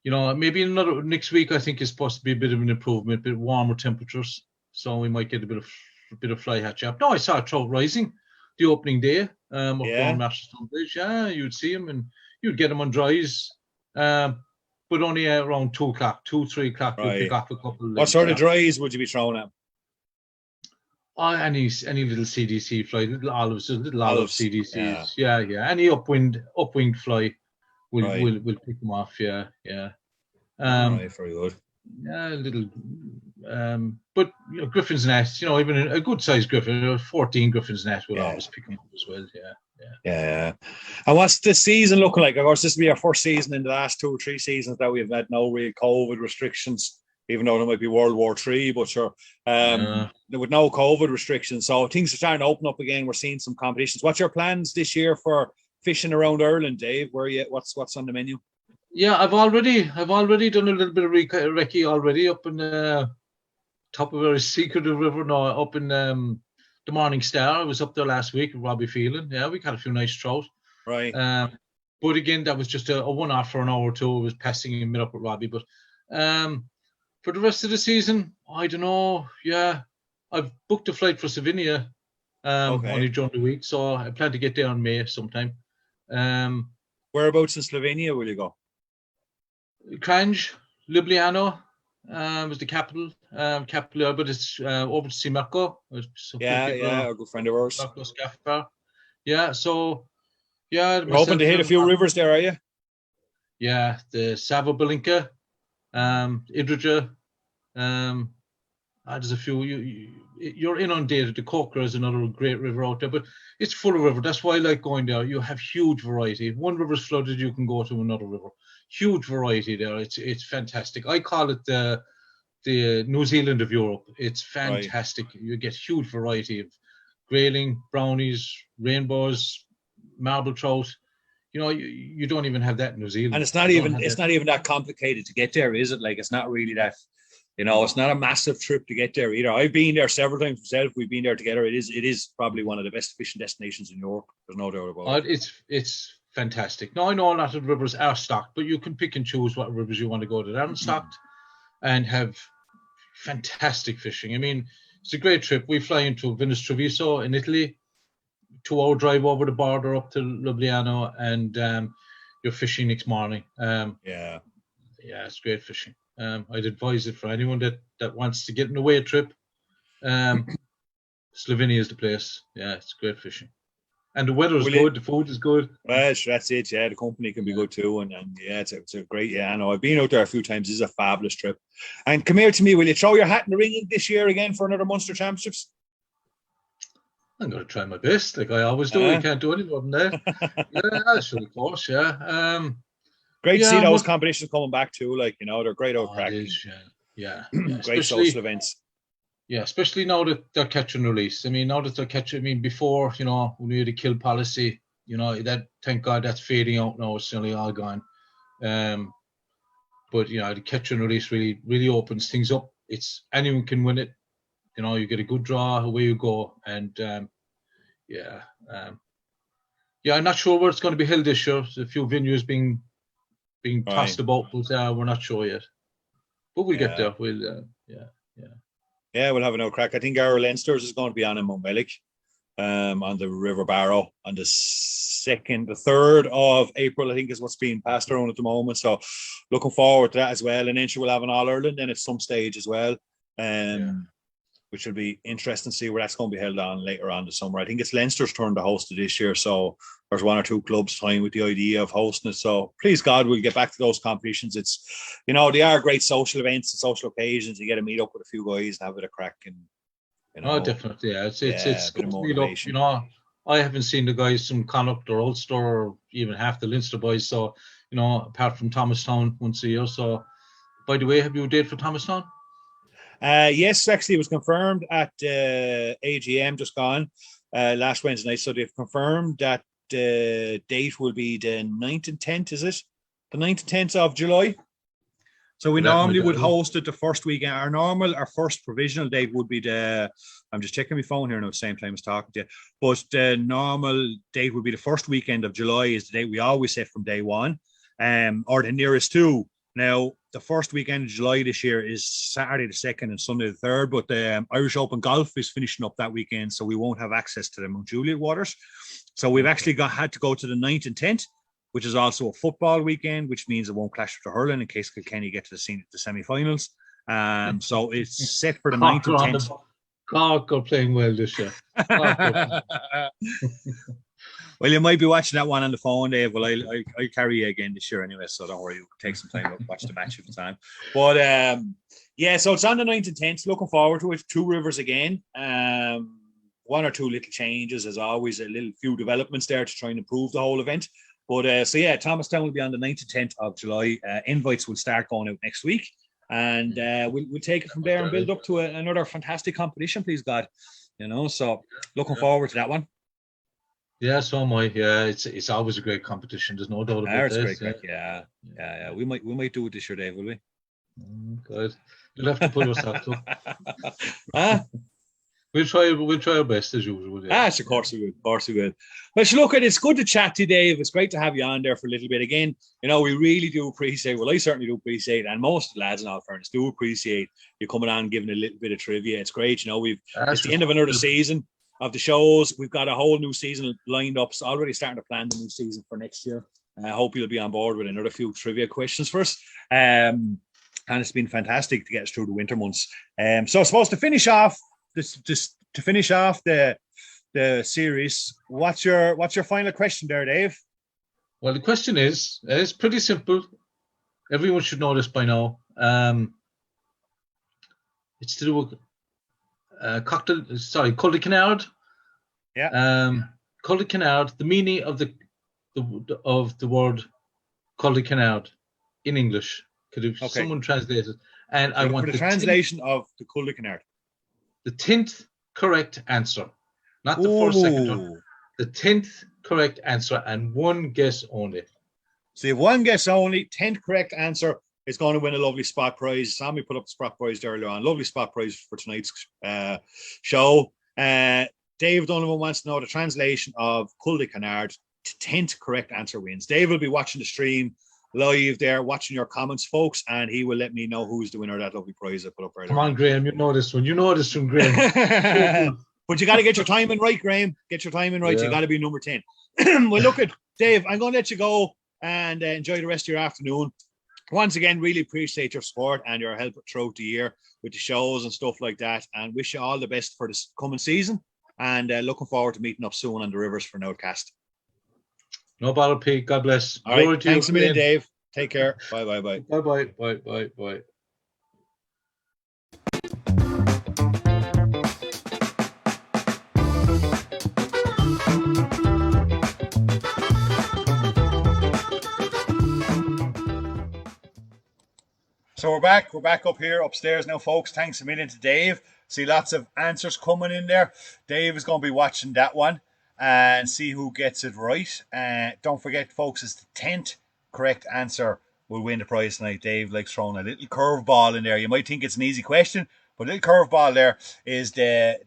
Maybe next week. I think is supposed to be a bit of an improvement, a bit warmer temperatures, so we might get a bit of fly hatch up. No, I saw a trout rising the opening day up on Masterstone Bridge. Yeah, you'd see them and you'd get them on dries, but only around 2 o'clock, 3 o'clock. You'll pick up a couple. What sort of dries would you be throwing at? Any little CDC fly, little olives CDCs. Yeah. Any upwind fly will pick them off. Yeah. Right, very good. Yeah, a little. But Griffin's Net, even a good sized Griffin, 14 Griffin's Net will always pick them up as well. Yeah. And what's the season looking like? Of course, this will be our first season in the last 2 or 3 seasons that we've had no real COVID restrictions, even though there might be World War III, but sure, with no COVID restrictions. So things are starting to open up again. We're seeing some competitions. What's your plans this year for fishing around Ireland, Dave? What's on the menu? Yeah, I've already done a little bit of recce already up in top of a secretive river now, up in the Morning Star. I was up there last week with Robbie Phelan. Yeah, we caught a few nice trout. Right. But again, that was just a one-off for an hour or two. I was passing him up with Robbie. But for the rest of the season, I don't know. Yeah, I've booked a flight for Slovenia only during the week, so I plan to get there in May sometime. Whereabouts in Slovenia will you go? Kranj, Ljubljana was the capital, but it's over to see Mirko. A good friend of ours. Mirko Skaffar. Yeah, so yeah. You're hoping to hit a few rivers there, are you? Yeah, the Savo Balinka, Idrija. There's a few. You're inundated. The Kokra is another great river out there, but it's full of river. That's why I like going there. You have huge variety. One river's flooded, you can go to another river. Huge variety there. It's fantastic. I call it the New Zealand of Europe. It's fantastic. Right. You get huge variety of grayling, brownies, rainbows, marble trout. You don't even have that in New Zealand. And it's not even that complicated to get there, is it? Like, it's not really that. It's not a massive trip to get there either. I've been there several times myself. We've been there together. It is probably one of the best fishing destinations in Europe. There's no doubt about it. It's fantastic. Now, I know a lot of the rivers are stocked, but you can pick and choose what rivers you want to go to. They're stocked and have fantastic fishing. I mean, it's a great trip. We fly into Venice Treviso in Italy, 2-hour drive over the border up to Ljubljana, and you're fishing next morning. It's great fishing. I'd advise it for anyone that wants to get an away trip. Slovenia is the place. Yeah, it's great fishing. And the weather is good. The food is good. Well, that's it. Yeah, the company can be good too. And it's a great, I know. I've been out there a few times. It's a fabulous trip. And come here to me. Will you throw your hat in the ring this year again for another Munster Championships? I'm going to try my best, like I always do. I can't do any more than that. Yeah, sure, of course, yeah. Great to see those competitions coming back too. Like, they're great out cracking. Yeah. Great social events. Yeah, especially now that they're catch and release. I mean, now that they're catch, before, when we had a kill policy, that, thank God, that's fading out now. It's nearly all gone. But the catch and release really, really opens things up. It's anyone can win it. You get a good draw, away you go, and I'm not sure where it's going to be held this year. There's a few venues being tossed about, but we're not sure yet. But we'll get there. We'll we'll have another crack. I think our Leinster's is going to be on in Montmelic, on the River Barrow on the 3rd of April, I think is what's being passed around at the moment. So looking forward to that as well. And then we'll have an All Ireland then at some stage as well. Which will be interesting to see where that's going to be held on later on this summer. I think it's Leinster's turn to host it this year, so there's one or two clubs toying with the idea of hosting it. So please God, we'll get back to those competitions. It's, they are great social events and social occasions. You get to meet up with a few guys and have a bit of crack and, Oh, definitely, yeah. It's good to meet up. I haven't seen the guys from Connacht or Ulster or even half the Leinster boys. So, apart from Thomastown once a year. So, by the way, have you a date for Thomastown? Yes, actually, it was confirmed at AGM just gone last Wednesday night. So they've confirmed that the date will be the 9th and 10th, is it? The 9th and 10th of July. So we normally would host it the first weekend. Our first provisional date would be I'm just checking my phone here now at the same time as talking to you. But the normal date would be the first weekend of July is the date we always set from day one, or the nearest two. Now, the first weekend of July this year is Saturday the 2nd and Sunday the 3rd, but the Irish Open Golf is finishing up that weekend, so we won't have access to the Mount Juliet waters. So we've actually had to go to the 9th and 10th, which is also a football weekend, which means it won't clash with the hurling in case Kilkenny get to the semi-finals. So it's set for the 9th and 10th. Cork are playing well this year. Well, you might be watching that one on the phone, Dave. Well, I'll carry you again this year anyway, so don't worry. You'll take some time to watch the match if it's time. But, so it's on the 9th and 10th. Looking forward to it. Two Rivers again. One or two little changes, as always. A few developments there to try and improve the whole event. But, Thomastown will be on the 9th and 10th of July. Invites will start going out next week. And we'll take it from there and build up to another fantastic competition, please God. So looking forward to that one. Yeah, so am I. Yeah, it's always a great competition. There's no doubt about this. Great. Yeah. We might do it this year, Dave, will we? Good. You'll have to pull yourself up. We'll try our best as usual. Yeah. Of course we will. Well, look, it's good to chat to you, Dave. It's great to have you on there for a little bit again. We really do appreciate. Well, I certainly do appreciate, and most of the lads in all fairness do appreciate you coming on and giving a little bit of trivia. It's great. It's the end of another season of the shows. We've got a whole new season lined up. So already starting to plan the new season for next year. I hope you'll be on board with another few trivia questions for us. And it's been fantastic to get us through the winter months. So I suppose to finish off the series, what's your final question there, Dave? Well, the question is, it's pretty simple. Everyone should know this by now. It's to do with Cul de Canard. Yeah. Cul de Canard. The meaning of the word Cul de Canard in English. Could someone translate it? And I want the translation of the Cul de Canard. The 10th correct answer, not the first, second, third. The 10th correct answer, and one guess only. So you have one guess only. 10th correct answer is going to win a lovely spot prize. Sammy put up the spot prize earlier on. Lovely spot prize for tonight's show. Dave Donovan wants to know the translation of Cul de Canard. 10th correct answer wins. Dave will be watching the stream live there, watching your comments, folks, and he will let me know who's the winner of that lovely prize I put up earlier. Come on, Graham, you know this one. You know this one, Graham. But you got to get your timing right, Graham. Get your timing right. Yeah. You got to be number 10. Well, look at Dave. I'm going to let you go and enjoy the rest of your afternoon. Once again, really appreciate your support and your help throughout the year with the shows and stuff like that, and wish you all the best for this coming season. And looking forward to meeting up soon on the Rivers for an Outcast. No bother, Pete. God bless. All right. Thanks a million, Dave. Take care. Bye. Bye. So we're back. We're back up here upstairs now, folks. Thanks a million to Dave. See lots of answers coming in there. Dave is going to be watching that one and see who gets it right. Don't forget, folks, it's the 10th correct answer will win the prize tonight. Dave likes throwing a little curveball in there. You might think it's an easy question, but a little curveball there is the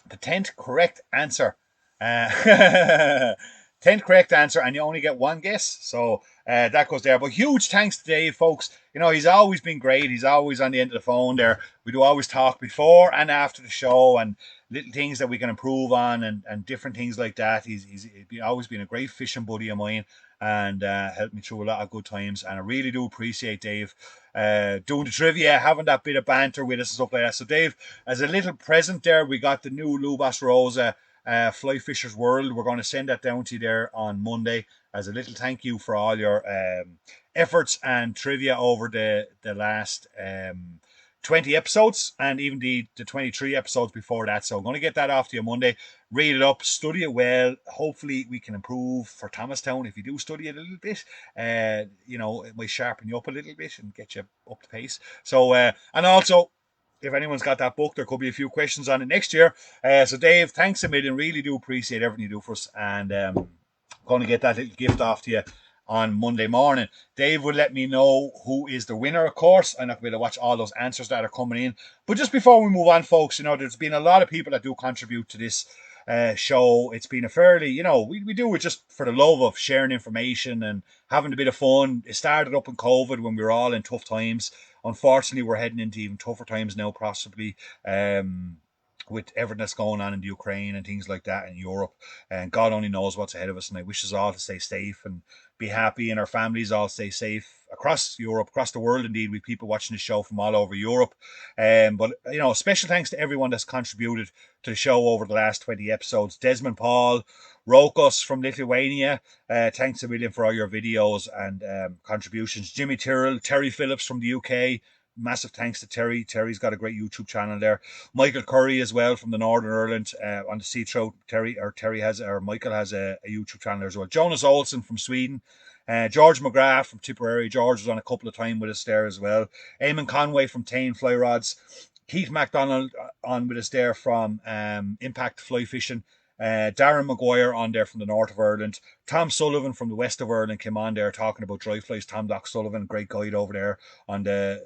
10th correct answer. Uh, 10th correct answer, and you only get one guess. So that goes there. But huge thanks to Dave, folks. You know, he's always been great. He's always on the end of the phone there. We do always talk before and after the show and little things that we can improve on and different things like that. He's always been a great fishing buddy of mine and helped me through a lot of good times. And I really do appreciate Dave doing the trivia, having that bit of banter with us and stuff like that. So, Dave, as a little present there, we got the new Lubas Rosa Fly Fishers World. We're going to send that down to you there on Monday as a little thank you for all your efforts and trivia over the last 20 episodes and even the 23 episodes before that. So I'm going to get that off to you Monday. Read it up, study it well. Hopefully we can improve for Thomastown if you do study it a little bit. You know, it might sharpen you up a little bit and get you up to pace. So, and also, if anyone's got that book, there could be a few questions on it next year. So, Dave, thanks a million. Really do appreciate everything you do for us. And going to get that little gift off to you on Monday morning. Dave will let me know who is the winner, of course. I'm not going to be able to watch all those answers that are coming in. But just before we move on, folks, you know, there's been a lot of people that do contribute to this show. It's been a fairly, you know, we do it just for the love of sharing information and having a bit of fun. It started up in COVID when we were all in tough times. Unfortunately, we're heading into even tougher times now, possibly. With everything that's going on in the Ukraine and things like that in Europe. And God only knows what's ahead of us. And I wish us all to stay safe and be happy and our families all stay safe across Europe, across the world indeed. With people watching the show from all over Europe. But, you know, special thanks to everyone that's contributed to the show over the last 20 episodes. Desmond Paul, Rokos from Lithuania. Thanks a million for all your videos and contributions. Jimmy Tyrrell, Terry Phillips from the UK. Massive thanks to Terry. Terry's got a great YouTube channel there. Michael Curry as well from the Northern Ireland on the Sea Trout. Michael has a YouTube channel as well. Jonas Olsen from Sweden. George McGrath from Tipperary. George was on a couple of times with us there as well. Eamon Conway from Tane Fly Rods. Keith MacDonald on with us there from Impact Fly Fishing. Darren Maguire on there from the north of Ireland. Tom Sullivan from the west of Ireland came on there talking about dry flies. Tom Doc Sullivan, great guide over there on the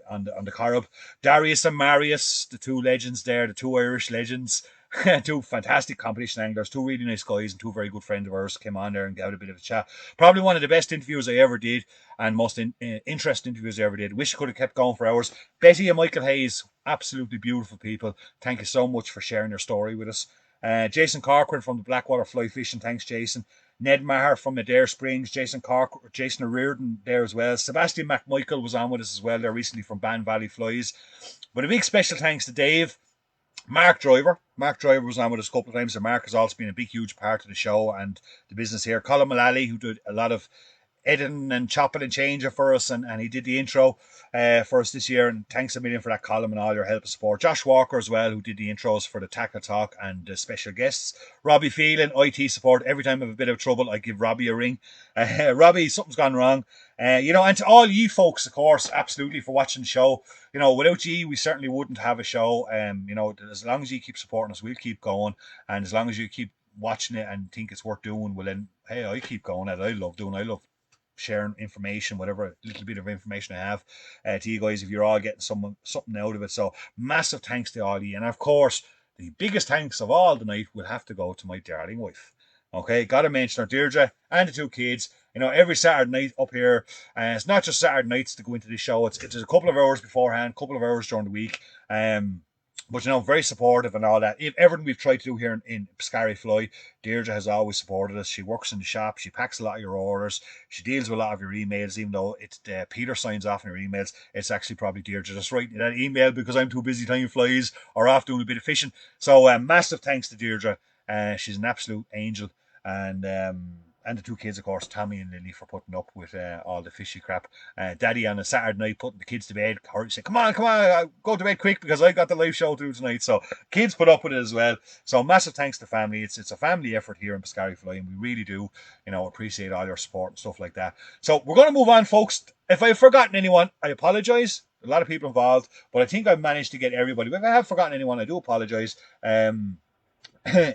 Corrib. Darius and Marius, the two legends there, the two Irish legends. Two fantastic competition anglers, two really nice guys, and two very good friends of ours came on there and gave a bit of a chat. Probably one of the best interviews I ever did, and most interesting interviews I ever did. Wish I could have kept going for hours. Betty and Michael Hayes, absolutely beautiful people. Thank you so much for sharing your story with us. Jason Corcoran from the Blackwater Fly Fishing, thanks Jason. Ned Maher from Adair Springs, Jason O'Riordan there as well. Sebastian McMichael was on with us as well there recently from Ban Valley Flies. But a big special thanks to Dave. Mark Driver was on with us a couple of times, and Mark has also been a big, huge part of the show and the business here. Colin Mullally, who did a lot of editing and chopping and changing for us, and he did the intro for us this year, and thanks a million for that, Colin, and all your help and support. Josh Walker as well, who did the intros for the Tackle Talk and the special guests. Robbie Phelan, IT support. Every time I have a bit of trouble, I give Robbie a ring. Robbie, something's gone wrong. You know, and to all ye folks, of course, absolutely, for watching the show. You know, without ye, we certainly wouldn't have a show. You know, as long as you keep supporting us, we'll keep going. And as long as you keep watching it and think it's worth doing, well then, hey, I keep going at it. I love sharing information, whatever little bit of information I have to you guys, if you're all getting something out of it. So massive thanks to all you. And of course, the biggest thanks of all tonight will have to go to my darling wife. Okay, gotta mention her, Deirdre, and the two kids. You know, every Saturday night up here, it's not just Saturday nights to go into the show. It's a couple of hours beforehand, a couple of hours during the week. But, you know, very supportive and all that. Everything we've tried to do here in Piscari Fly, Deirdre has always supported us. She works in the shop. She packs a lot of your orders. She deals with a lot of your emails, even though it's Peter signs off on your emails. It's actually probably Deirdre just writing that email because I'm too busy tying flies or off doing a bit of fishing. So massive thanks to Deirdre. She's an absolute angel. And and the two kids, of course, Tommy and Lily, for putting up with all the fishy crap. Daddy on a Saturday night putting the kids to bed. Corey said, come on, go to bed quick because I got the live show to do tonight. So kids put up with it as well. So massive thanks to family. It's a family effort here in Biscarry Fly, and we really do, appreciate all your support and stuff like that. So we're going to move on, folks. If I've forgotten anyone, I apologise. A lot of people involved, but I think I've managed to get everybody. If I have forgotten anyone, I do apologise.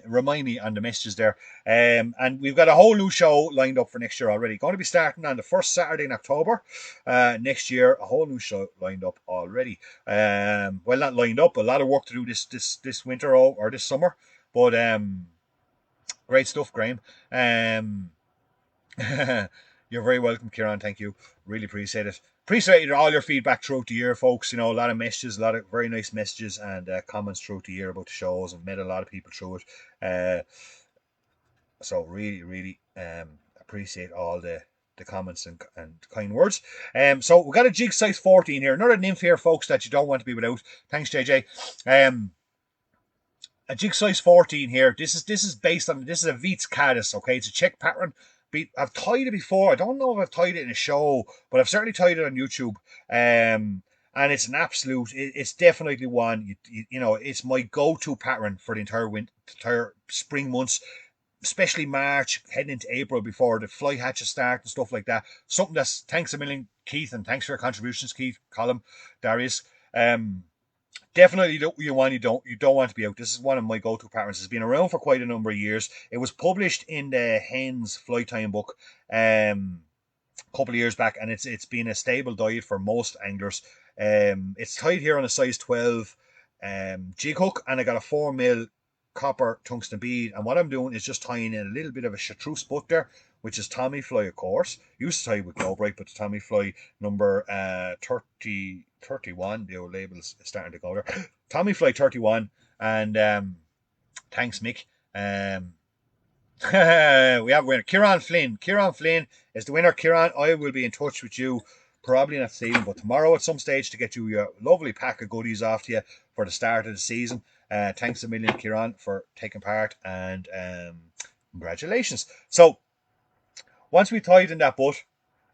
Remind me on the messages there. And we've got a whole new show lined up for next year already. Going to be starting on the first Saturday in October next year. A whole new show lined up already. Well, not lined up. A lot of work to do this winter or this summer. But great stuff, Graham. You're very welcome, Kieran. Thank you. Really appreciate it. Appreciate all your feedback throughout the year, folks. A lot of messages, a lot of very nice messages and comments throughout the year about the shows, and met a lot of people through it. So really, really appreciate all the comments and kind words. So we've got a jig size 14 here. Another nymph here, folks, that you don't want to be without. Thanks, JJ. A jig size 14 here. This is based on, this is a Viets Caddis, okay? It's a Czech pattern. I've tied it before. I don't know if I've tied it in a show, but I've certainly tied it on YouTube. And it's an absolute, it's definitely one, it's my go-to pattern for the entire spring months, especially March, heading into April before the fly hatches start and stuff like that. Something that's, thanks a million, Keith, and thanks for your contributions, Keith, Colin, Darius. Definitely you don't want to be out. This is one of my go-to patterns. It's been around for quite a number of years. It was published in the Hens Fly Time book a couple of years back, and it's been a stable diet for most anglers. It's tied here on a size 12 jig hook, and I got a 4mm copper tungsten bead, and what I'm doing is just tying in a little bit of a chartreuse butt there, which is Tommy Fly, of course. Used to tie with Globe, right, but the Tommy Fly number 31, the old label's starting to go there. Tommy Fly 31, and thanks, Mick. We have a winner, Kieran Flynn. Kieran Flynn is the winner. Kieran, I will be in touch with you, probably not this evening, but tomorrow at some stage, to get you your lovely pack of goodies off to you for the start of the season. Thanks a million, Kieran, for taking part, and congratulations. So once we tied in that butt,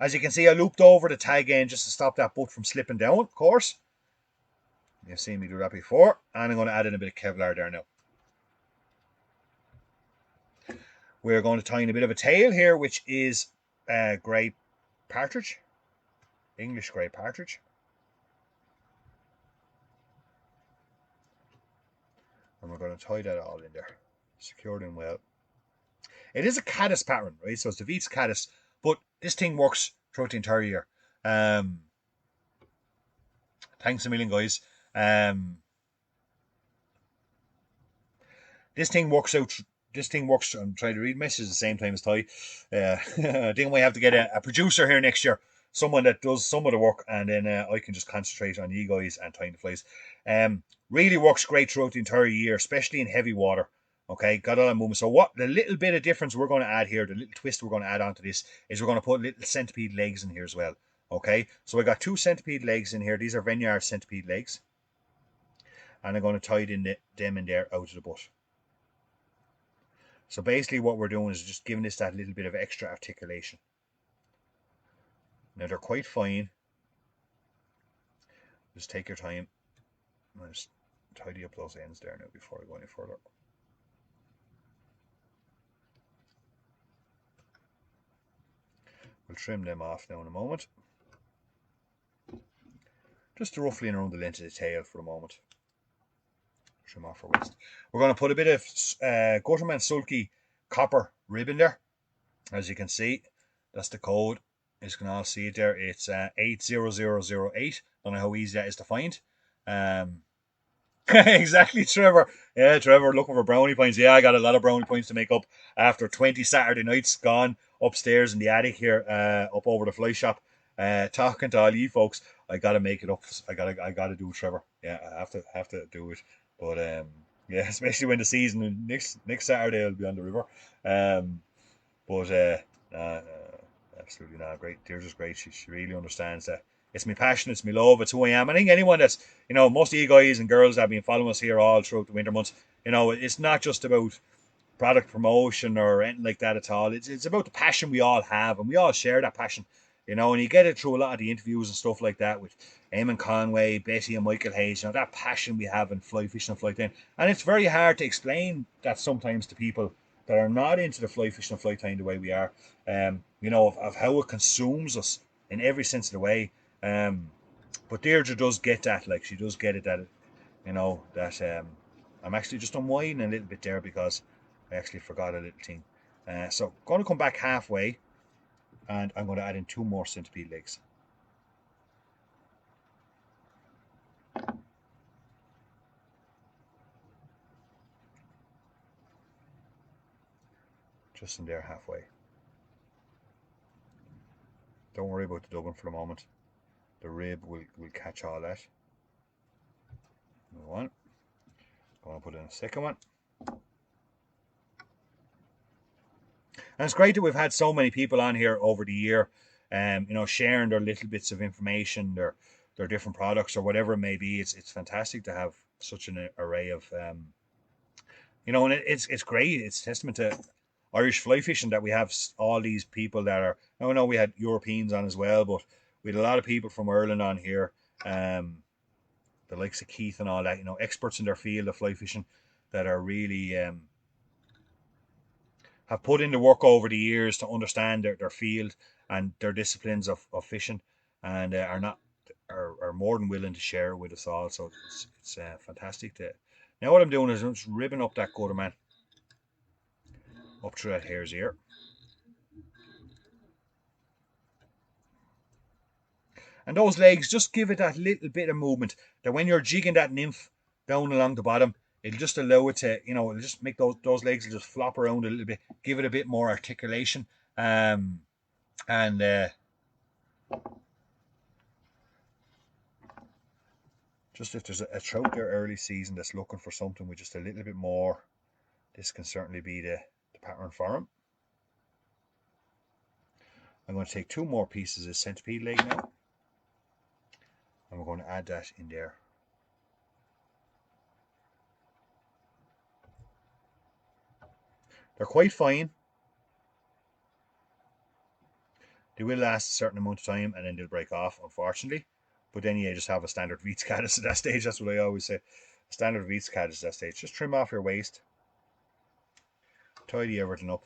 as you can see, I looped over the tag end just to stop that butt from slipping down, of course. You've seen me do that before. And I'm going to add in a bit of Kevlar there now. We're going to tie in a bit of a tail here, which is grey partridge. English grey partridge. And we're going to tie that all in there. Secured in well. It is a caddis pattern, right? So it's the Viets Caddis. But this thing works throughout the entire year. Thanks a million, guys. This thing works out. This thing works. I'm trying to read messages at the same time as Ty. I think we have to get a producer here next year. Someone that does some of the work, and then I can just concentrate on you guys and tying the flies. Really works great throughout the entire year, especially in heavy water. Okay, got all that movement. So what the little bit of difference we're going to add here, the little twist we're going to add onto this, is we're going to put little centipede legs in here as well. Okay, so I got 2 centipede legs in here. These are Vineyard centipede legs. And I'm going to tie them in there out of the butt. So basically what we're doing is just giving this that little bit of extra articulation. Now they're quite fine. Just take your time. I'll just tidy up those ends there now before I go any further. We'll trim them off now in a moment. Just roughly around the length of the tail for a moment. Trim off our waist. We're going to put a bit of Gutterman Sulky copper ribbon there. As you can see, that's the code. You can all see it there. It's 80008. Don't know how easy that is to find. Exactly, Trevor. Yeah, Trevor looking for brownie points. Yeah, I got a lot of brownie points to make up after 20 Saturday nights gone upstairs in the attic here, up over the fly shop, talking to all you folks. I gotta make it up. I gotta do it, Trevor. Yeah, I have to do it. But yeah, especially when the season next Saturday I'll be on the river. Absolutely not great. Deirdre's great. She really understands that. It's my passion, it's my love, it's who I am. I think anyone that's, most of you guys and girls that have been following us here all throughout the winter months, it's not just about product promotion or anything like that at all. It's about the passion we all have, and we all share that passion, and you get it through a lot of the interviews and stuff like that with Eamon Conway, Betty and Michael Hayes, that passion we have in fly fishing and fly tying. And it's very hard to explain that sometimes to people that are not into the fly fishing and fly tying the way we are, of how it consumes us in every sense of the way. But Deirdre does get that, like she does get it that, that I'm actually just unwinding a little bit there because I actually forgot a little thing. So going to come back halfway, and I'm going to add in 2 more centipede legs. Just in there halfway. Don't worry about the dubbing for the moment. The rib will catch all that. One. Going to put in a second one. And it's great that we've had so many people on here over the year, sharing their little bits of information, their different products or whatever it may be. It's fantastic to have such an array of, and it's great. It's a testament to Irish fly fishing that we have all these people that are. I know we had Europeans on as well, but we had a lot of people from Ireland on here. The likes of Keith and all that, experts in their field of fly fishing that are really have put in the work over the years to understand their field and their disciplines of fishing, and are more than willing to share it with us all. So it's fantastic. Now what I'm doing is I'm just ribbing up that gutter, man, up through that hare's ear. And those legs, just give it that little bit of movement that when you're jigging that nymph down along the bottom, it'll just allow it to, it'll just make those legs will just flop around a little bit, give it a bit more articulation. And just if there's a trout there early season that's looking for something with just a little bit more, this can certainly be the pattern for him. I'm going to take 2 more pieces of centipede leg now, and we're going to add that in there. They're quite fine. They will last a certain amount of time and then they'll break off, unfortunately. But then you just have a standard Veets caddis at that stage. That's what I always say. A standard Veets caddis at that stage. Just trim off your waist. Tidy everything up.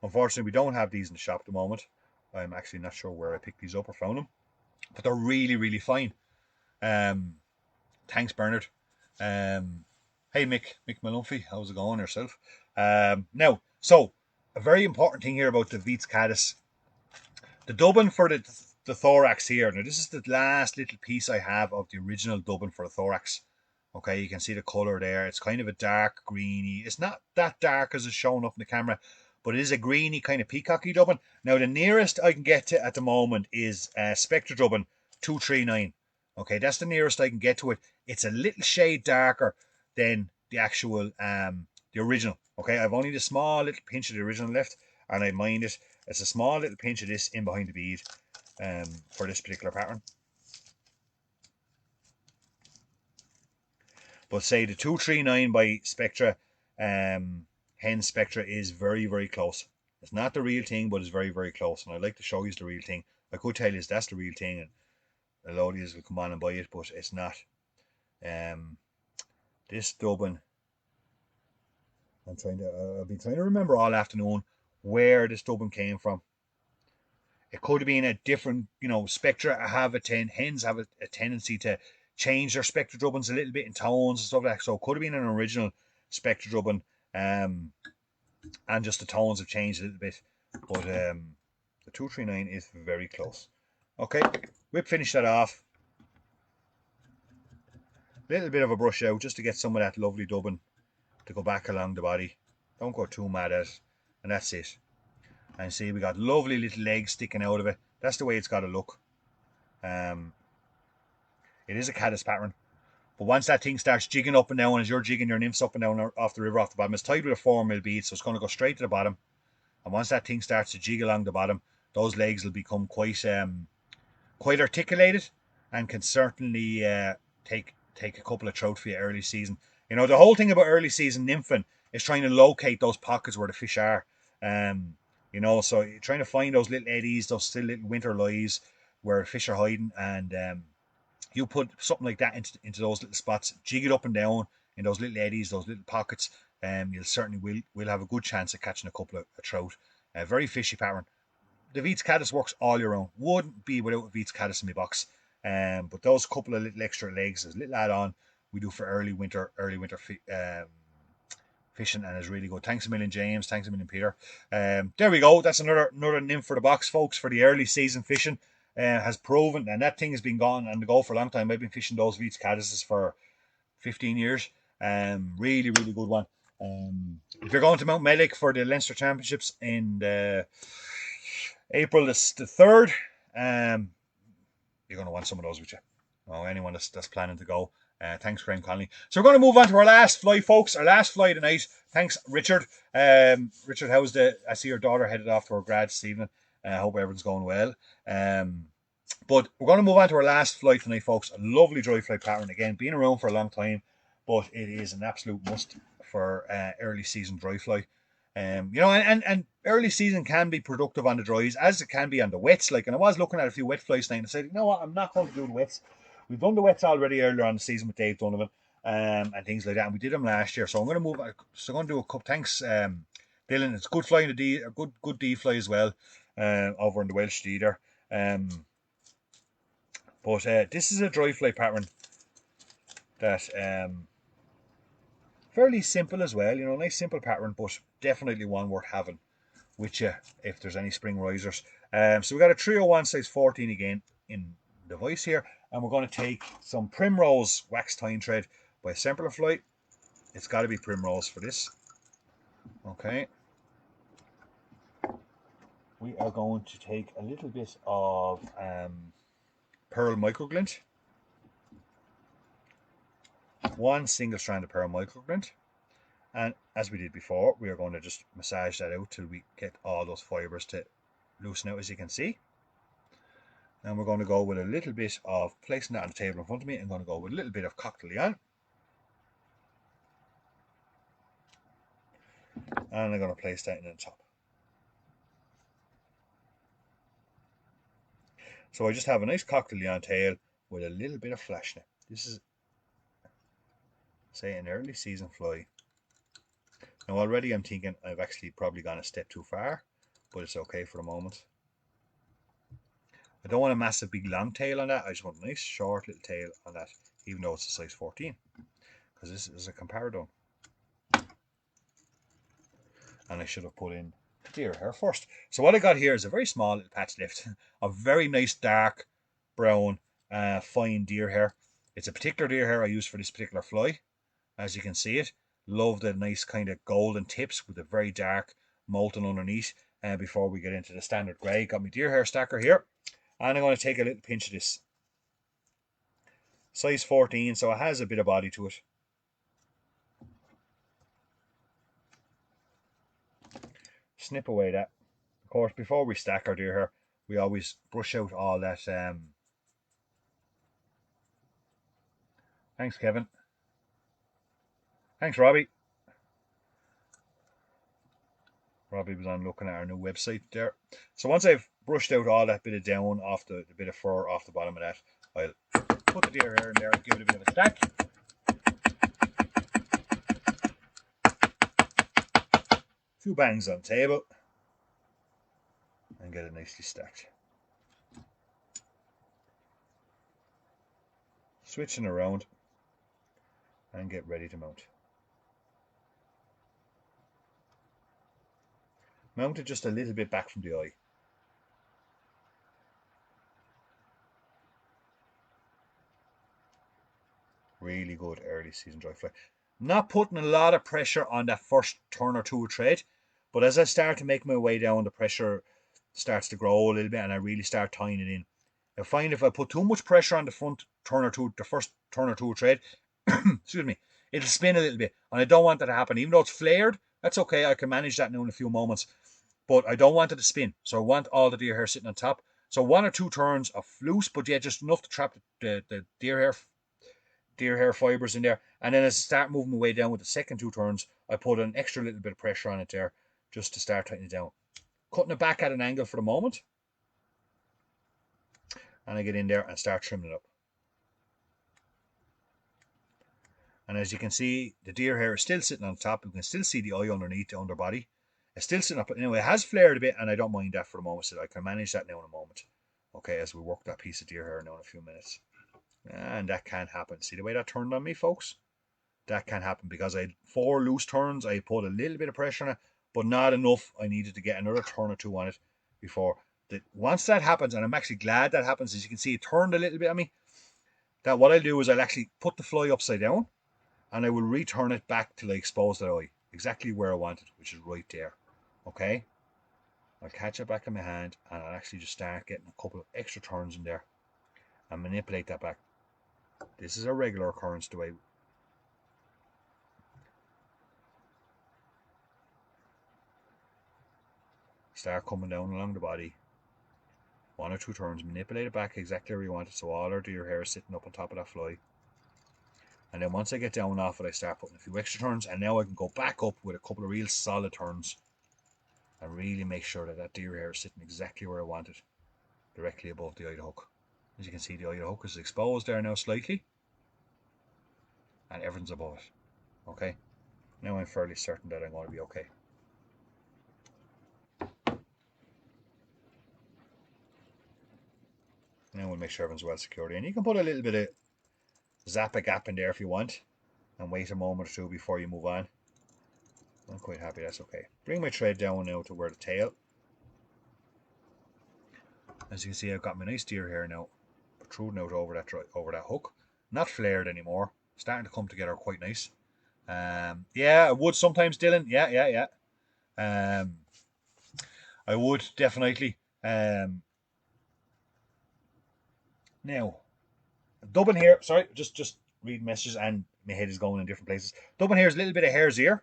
Unfortunately, we don't have these in the shop at the moment. I'm actually not sure where I picked these up or found them. But they're really, really fine. Thanks, Bernard. Hey, Mick Malumphey, how's it going yourself? Now, so a very important thing here about the Veets caddis. The dubbing for the thorax here. Now, this is the last little piece I have of the original dubbing for the thorax. Okay, you can see the color there. It's kind of a dark greeny. It's not that dark as it's shown up in the camera, but it is a greeny kind of peacocky dubbing. Now, the nearest I can get to at the moment is Spectra dubbing 239. Okay, that's the nearest I can get to it. It's a little shade darker than the actual, the original. Okay, I've only the small little pinch of the original left, and I mind it. It's a small little pinch of this in behind the bead for this particular pattern. But say the 239 by Spectra, Hen Spectra is very, very close. It's not the real thing, but it's very, very close. And I'd like to show you the real thing. I could tell you that's the real thing, and a lot of you will come on and buy it, but it's not. This dubbing, I've been trying to remember all afternoon where this dubbing came from. It could have been a different, Spectra hens have a tendency to change their Spectra dubbins a little bit in tones and stuff like that. So it could have been an original Spectra dubbin, and just the tones have changed a little bit. But the 239 is very close. Okay, we'll finish that off. Little bit of a brush out just to get some of that lovely dubbin to go back along the body. Don't go too mad at it. And that's it. And see, we got lovely little legs sticking out of it. That's the way it's got to look. It is a caddis pattern. But once that thing starts jigging up and down, as you're jigging your nymphs up and down off the river, off the bottom, it's tied with a 4mm bead, so it's going to go straight to the bottom. And once that thing starts to jig along the bottom, those legs will become quite articulated. and can certainly take a couple of trout for you early season. The whole thing about early season nymphing is trying to locate those pockets where the fish are. So you're trying to find those little eddies, those still little winter lies where fish are hiding, and you put something like that into those little spots, jig it up and down in those little eddies, those little pockets. You'll certainly will have a good chance of catching a couple of trout. Very fishy pattern. The Veets caddis works all year round. Wouldn't be without a Veets caddis in my box. But those couple of little extra legs, as a little add-on, we do for early winter fishing, and is really good. Thanks a million, James. Thanks a million, Peter. There we go. That's another nymph for the box, folks, for the early season fishing. Has proven, and that thing has been gone on the go for a long time. I've been fishing those Veets caddises for 15 years. Really, really good one. If you're going to Mount Mellick for the Leinster Championships in April the 3rd, you're going to want some of those with you. Anyone that's planning to go. Thanks, Graham Conley. So we're going to move on to our last fly, folks. Our last fly tonight. Thanks, Richard. Richard, I see your daughter headed off to her grad this evening. I hope everyone's going well. But we're going to move on to our last fly tonight, folks. A lovely dry fly pattern. Again, been around for a long time, but it is an absolute must for early season dry fly. And early season can be productive on the dries as it can be on the wets. And I was looking at a few wet flies tonight and I said, you know what, I'm not going to do the wets. We've done the wets already earlier on the season with Dave Donovan and things like that, and we did them last year. So I'm going to move. So I'm going to do a couple. Thanks, Dylan. It's good flying the D, a good D fly as well, over in the Welsh D there. But this is a dry fly pattern that fairly simple as well. Nice simple pattern, but definitely one worth having with you if there's any spring risers. So we got a 301 size 14 again in the vise here, and we're going to take some Primrose wax tying thread by Sempler Fly. It's got to be Primrose for this. Okay. We are going to take a little bit of Pearl Microglint. One single strand of Pearl Microglint. And as we did before, we are going to just massage that out till we get all those fibers to loosen out, as you can see. And we're going to go with a little bit of, placing that on the table in front of me, I'm going to go with a little bit of Cocktail Leon. And I'm going to place that in the top. So I just have a nice Cocktail Leon tail with a little bit of flash net. This is, say, an early season fly. Now already I'm thinking I've actually probably gone a step too far, but it's okay for the moment. I don't want a massive big long tail on that. I just want a nice short little tail on that, even though it's a size 14, because this is a comparadone. And I should have put in deer hair first. So what I got here is a very small little patch left of very nice dark brown fine deer hair. It's a particular deer hair I use for this particular fly, as you can see it. Love the nice kind of golden tips with a very dark molten underneath. Before we get into the standard grey, got my deer hair stacker here, and I'm going to take a little pinch of this. Size 14, so it has a bit of body to it. Snip away that. Of course, before we stack our deer hair, we always brush out all that. Thanks, Kevin. Thanks, Robbie. Robbie was on looking at our new website there. So once I've brushed out all that bit of down off the bit of fur off the bottom of that, I'll put the deer hair in there and give it a bit of a stack. A few bangs on the table and get it nicely stacked. Switching around and get ready to mount. Mount it just a little bit back from the eye. Really good early season dry fly. Not putting a lot of pressure on that first turn or two of thread, but as I start to make my way down, the pressure starts to grow a little bit and I really start tying it in. I find if I put too much pressure on the front turn or two, the first turn or two of thread, excuse me, it'll spin a little bit, and I don't want that to happen. Even though it's flared, that's okay, I can manage that now in a few moments, but I don't want it to spin. So I want all the deer hair sitting on top, So 1 or 2 turns of loose, but yeah, just enough to trap the deer hair fibers in there. And then as I start moving my way down with the second 2 turns, I put an extra little bit of pressure on it there just to start tightening it down. Cutting it back at an angle for the moment. And I get in there and start trimming it up. And as you can see, the deer hair is still sitting on top. You can still see the eye underneath the underbody. It's still sitting up. Anyway, it has flared a bit, and I don't mind that for the moment. So I can manage that now in a moment. Okay, as we work that piece of deer hair now in a few minutes. And that can happen. See the way that turned on me, folks? That can happen because I had 4 loose turns. I put a little bit of pressure on it, but not enough. I needed to get another turn or 2 on it before. Once that happens, and I'm actually glad that happens, as you can see, it turned a little bit on me. That what I'll do is I'll actually put the fly upside down, and I will return it back till I expose that eye, exactly where I want it, which is right there. Okay? I'll catch it back in my hand, and I'll actually just start getting a couple of extra turns in there and manipulate that back. This is a regular occurrence the way. Start coming down along the body. 1 or 2 turns, manipulate it back exactly where you want it, so all our deer hair is sitting up on top of that fly. And then once I get down off it, I start putting a few extra turns, and now I can go back up with a couple of real solid turns and really make sure that that deer hair is sitting exactly where I want it, directly above the eye of the hook. As you can see, the eye of the hook is exposed there now slightly, and everything's above it. Okay, now I'm fairly certain that I'm going to be okay. Now we'll make sure everyone's well secured in. You can put a little bit of Zappa gap in there if you want, and wait a moment or 2 before you move on. I'm quite happy that's okay. Bring my thread down now to where the tail. As you can see, I've got my nice deer hair now protruding out over that hook. Not flared anymore. Starting to come together quite nice. Yeah, I would sometimes, Dylan. Yeah. I would definitely. Now, dubbing here. Sorry, just read messages and my head is going in different places. Dubbing here is a little bit of hare's ear.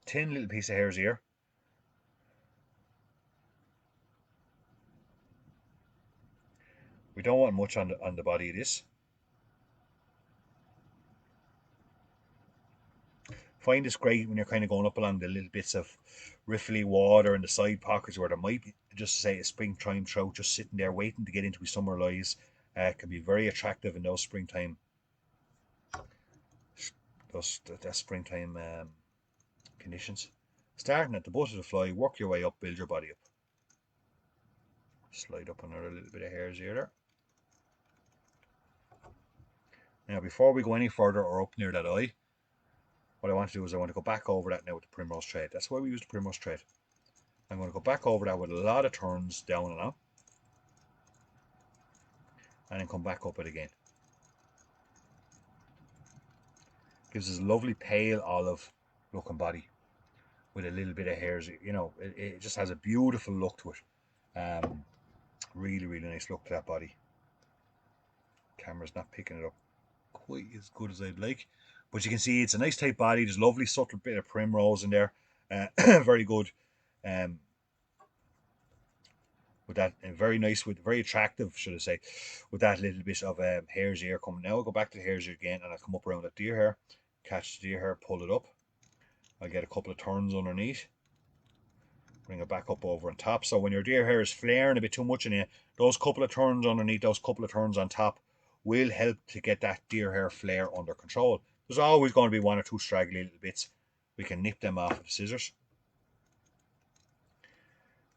Thin little piece of hare's ear. We don't want much on the body of this. Find this great when you're kind of going up along the little bits of riffly water in the side pockets where there might be, just to say, a springtime trout just sitting there waiting to get into his summer lies. Can be very attractive in those springtime conditions. Starting at the butt of the fly, work your way up, build your body up. Slide up another little bit of hair's ear there. Now, before we go any further or up near that eye, what I want to do is I want to go back over that now with the primrose thread. That's why we use the primrose thread. I'm going to go back over that with a lot of turns down and up, and then come back up it again. Gives us a lovely pale olive looking body with a little bit of hairs. You know, it just has a beautiful look to it. Really, really nice look to that body. Camera's not picking it up quite as good as I'd like, but you can see it's a nice tight body. There's a lovely subtle bit of primrose in there. Very good. With that, very nice, very attractive, should I say, with that little bit of hare's ear coming. Now I'll go back to the hare's ear again, and I'll come up around that deer hair, catch the deer hair, pull it up. I'll get a couple of turns underneath, bring it back up over on top. So when your deer hair is flaring a bit too much in it, those couple of turns underneath, those couple of turns on top will help to get that deer hair flare under control. There's always going to be 1 or 2 straggly little bits. We can nip them off with the scissors.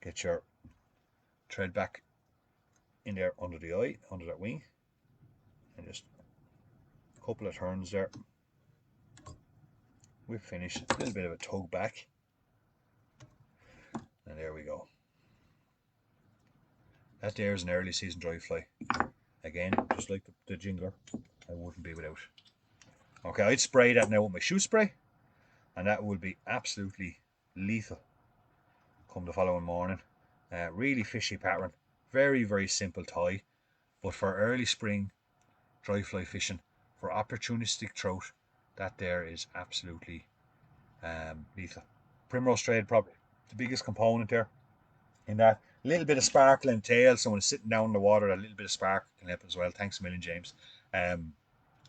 Get your thread back in there under the eye, under that wing, and just a couple of turns there. We've finished. A little bit of a tug back, and there we go. That there is an early season dry fly. Again, just like the jingler, I wouldn't be without. Okay, I'd spray that now with my shoe spray, and that will be absolutely lethal come the following morning. Really fishy pattern. Very, very simple tie, but for early spring dry fly fishing, for opportunistic trout, that there is absolutely lethal. Primrose thread, probably the biggest component there. in that little bit of sparkle and tail. So when it's sitting down in the water, a little bit of spark can help as well. Thanks a million, James. Um,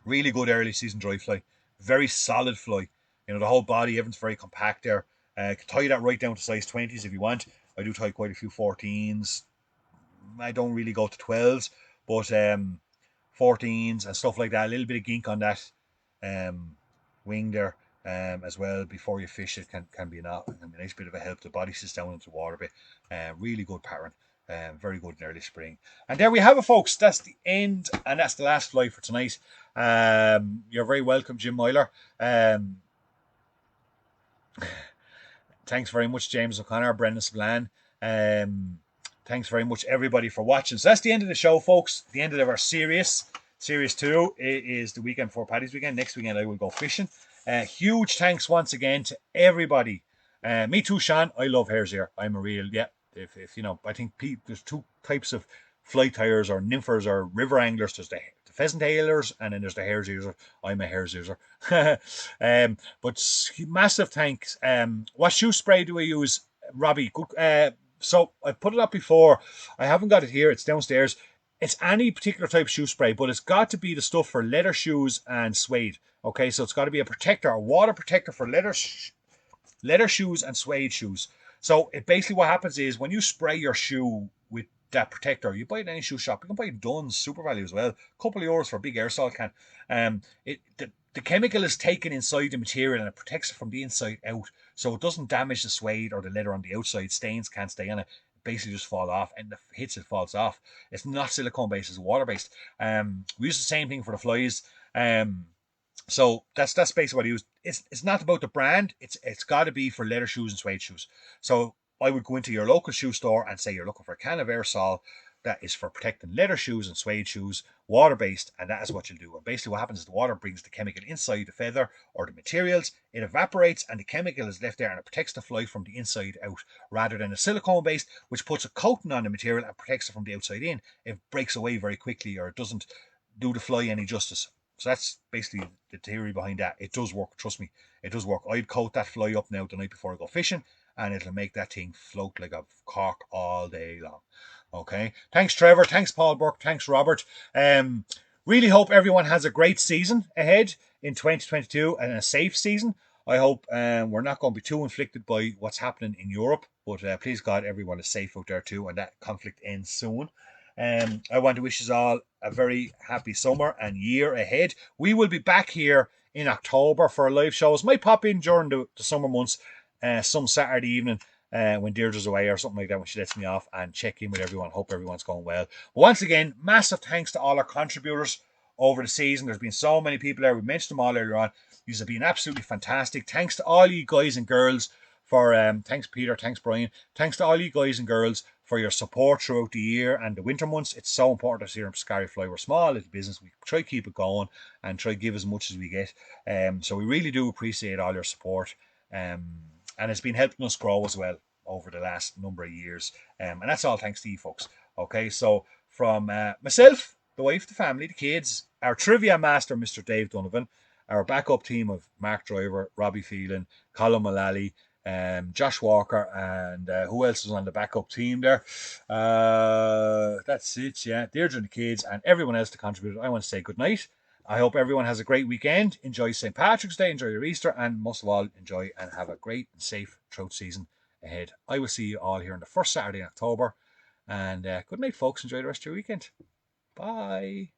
Really good early season dry fly. Very solid fly. You know, the whole body, everything's very compact there. Can tie that right down to size 20s if you want. I do tie quite a few 14s. I don't really go to 12s, but 14s and stuff like that. A little bit of gink on that wing there as well before you fish it can be a nice bit of a help. The body sits down into the water a bit. Really good pattern. Very good in early spring. And there we have it, folks. That's the end, and that's the last fly for tonight. You're very welcome, Jim Myler. Thanks very much, James O'Connor, Brendan Spillane. Thanks very much, everybody, for watching. So that's the end of the show, folks. The end of our series. Series 2 is the weekend before Paddy's weekend. Next weekend, I will go fishing. Huge thanks once again to everybody. Me too, Sean. I love hares here. I'm a real, yeah. If you know, I think there's two types of fly tyers or nymphers or river anglers. There's the pheasant hailers, and then there's the hares user. I'm a hares user. But massive thanks. What shoe spray do I use, Robbie? Good. So I put it up before. I haven't got it here. It's downstairs. It's any particular type of shoe spray, but it's got to be the stuff for leather shoes and suede. Okay, so it's got to be a protector, a water protector for leather shoes and suede shoes. So it basically what happens is when you spray your shoe with that protector, you buy it in any shoe shop. You can buy Dunn's Super Value as well. A couple of euros for a big aerosol can. The chemical is taken inside the material and it protects it from the inside out, so it doesn't damage the suede or the leather on the outside. Stains can't stay on it. Basically just fall off, and the hits it falls off. It's not silicone based, it's water based. We use the same thing for the flies. So that's basically what I use. It's not about the brand. It's got to be for leather shoes and suede shoes. So I would go into your local shoe store and say you're looking for a can of aerosol that is for protecting leather shoes and suede shoes, water based, and that is what you'll do. And basically, what happens is the water brings the chemical inside the feather or the materials. It evaporates, and the chemical is left there, and it protects the fly from the inside out, rather than a silicone based, which puts a coating on the material and protects it from the outside in. It breaks away very quickly, or it doesn't do the fly any justice. So that's basically the theory behind that. It does work, trust me. It does work. I'd coat that fly up now the night before I go fishing, and it'll make that thing float like a cork all day long. Okay. Thanks, Trevor. Thanks, Paul Burke. Thanks, Robert. Really hope everyone has a great season ahead in 2022 and a safe season. I hope we're not going to be too inflicted by what's happening in Europe, but please God, everyone is safe out there too, and that conflict ends soon. I want to wish you all a very happy summer and year ahead. We will be back here in October for live shows. Might pop in during the summer months, some Saturday evening when Deirdre's away or something like that when she lets me off, and check in with everyone. Hope everyone's going well. But once again, massive thanks to all our contributors over the season. There's been so many people there. We mentioned them all earlier on. These have been absolutely fantastic. Thanks to all you guys and girls for thanks Peter, thanks Brian, thanks to all you guys and girls for your support throughout the year and the winter months. It's so important to us here in Scary Fly. We're a small little business. We try to keep it going and try to give as much as we get. So we really do appreciate all your support. And it's been helping us grow as well over the last number of years. And that's all thanks to you folks. Okay, so from myself, the wife, the family, the kids, our trivia master, Mr. Dave Donovan, our backup team of Mark Driver, Robbie Phelan, Colin Mullally, Josh Walker, and who else was on the backup team there? That's it, yeah. Deirdre and the kids and everyone else to contribute. I want to say good night. I hope everyone has a great weekend. Enjoy St. Patrick's Day, enjoy your Easter, and most of all, enjoy and have a great and safe trout season ahead. I will see you all here on the first Saturday in October. And good night, folks. Enjoy the rest of your weekend. Bye.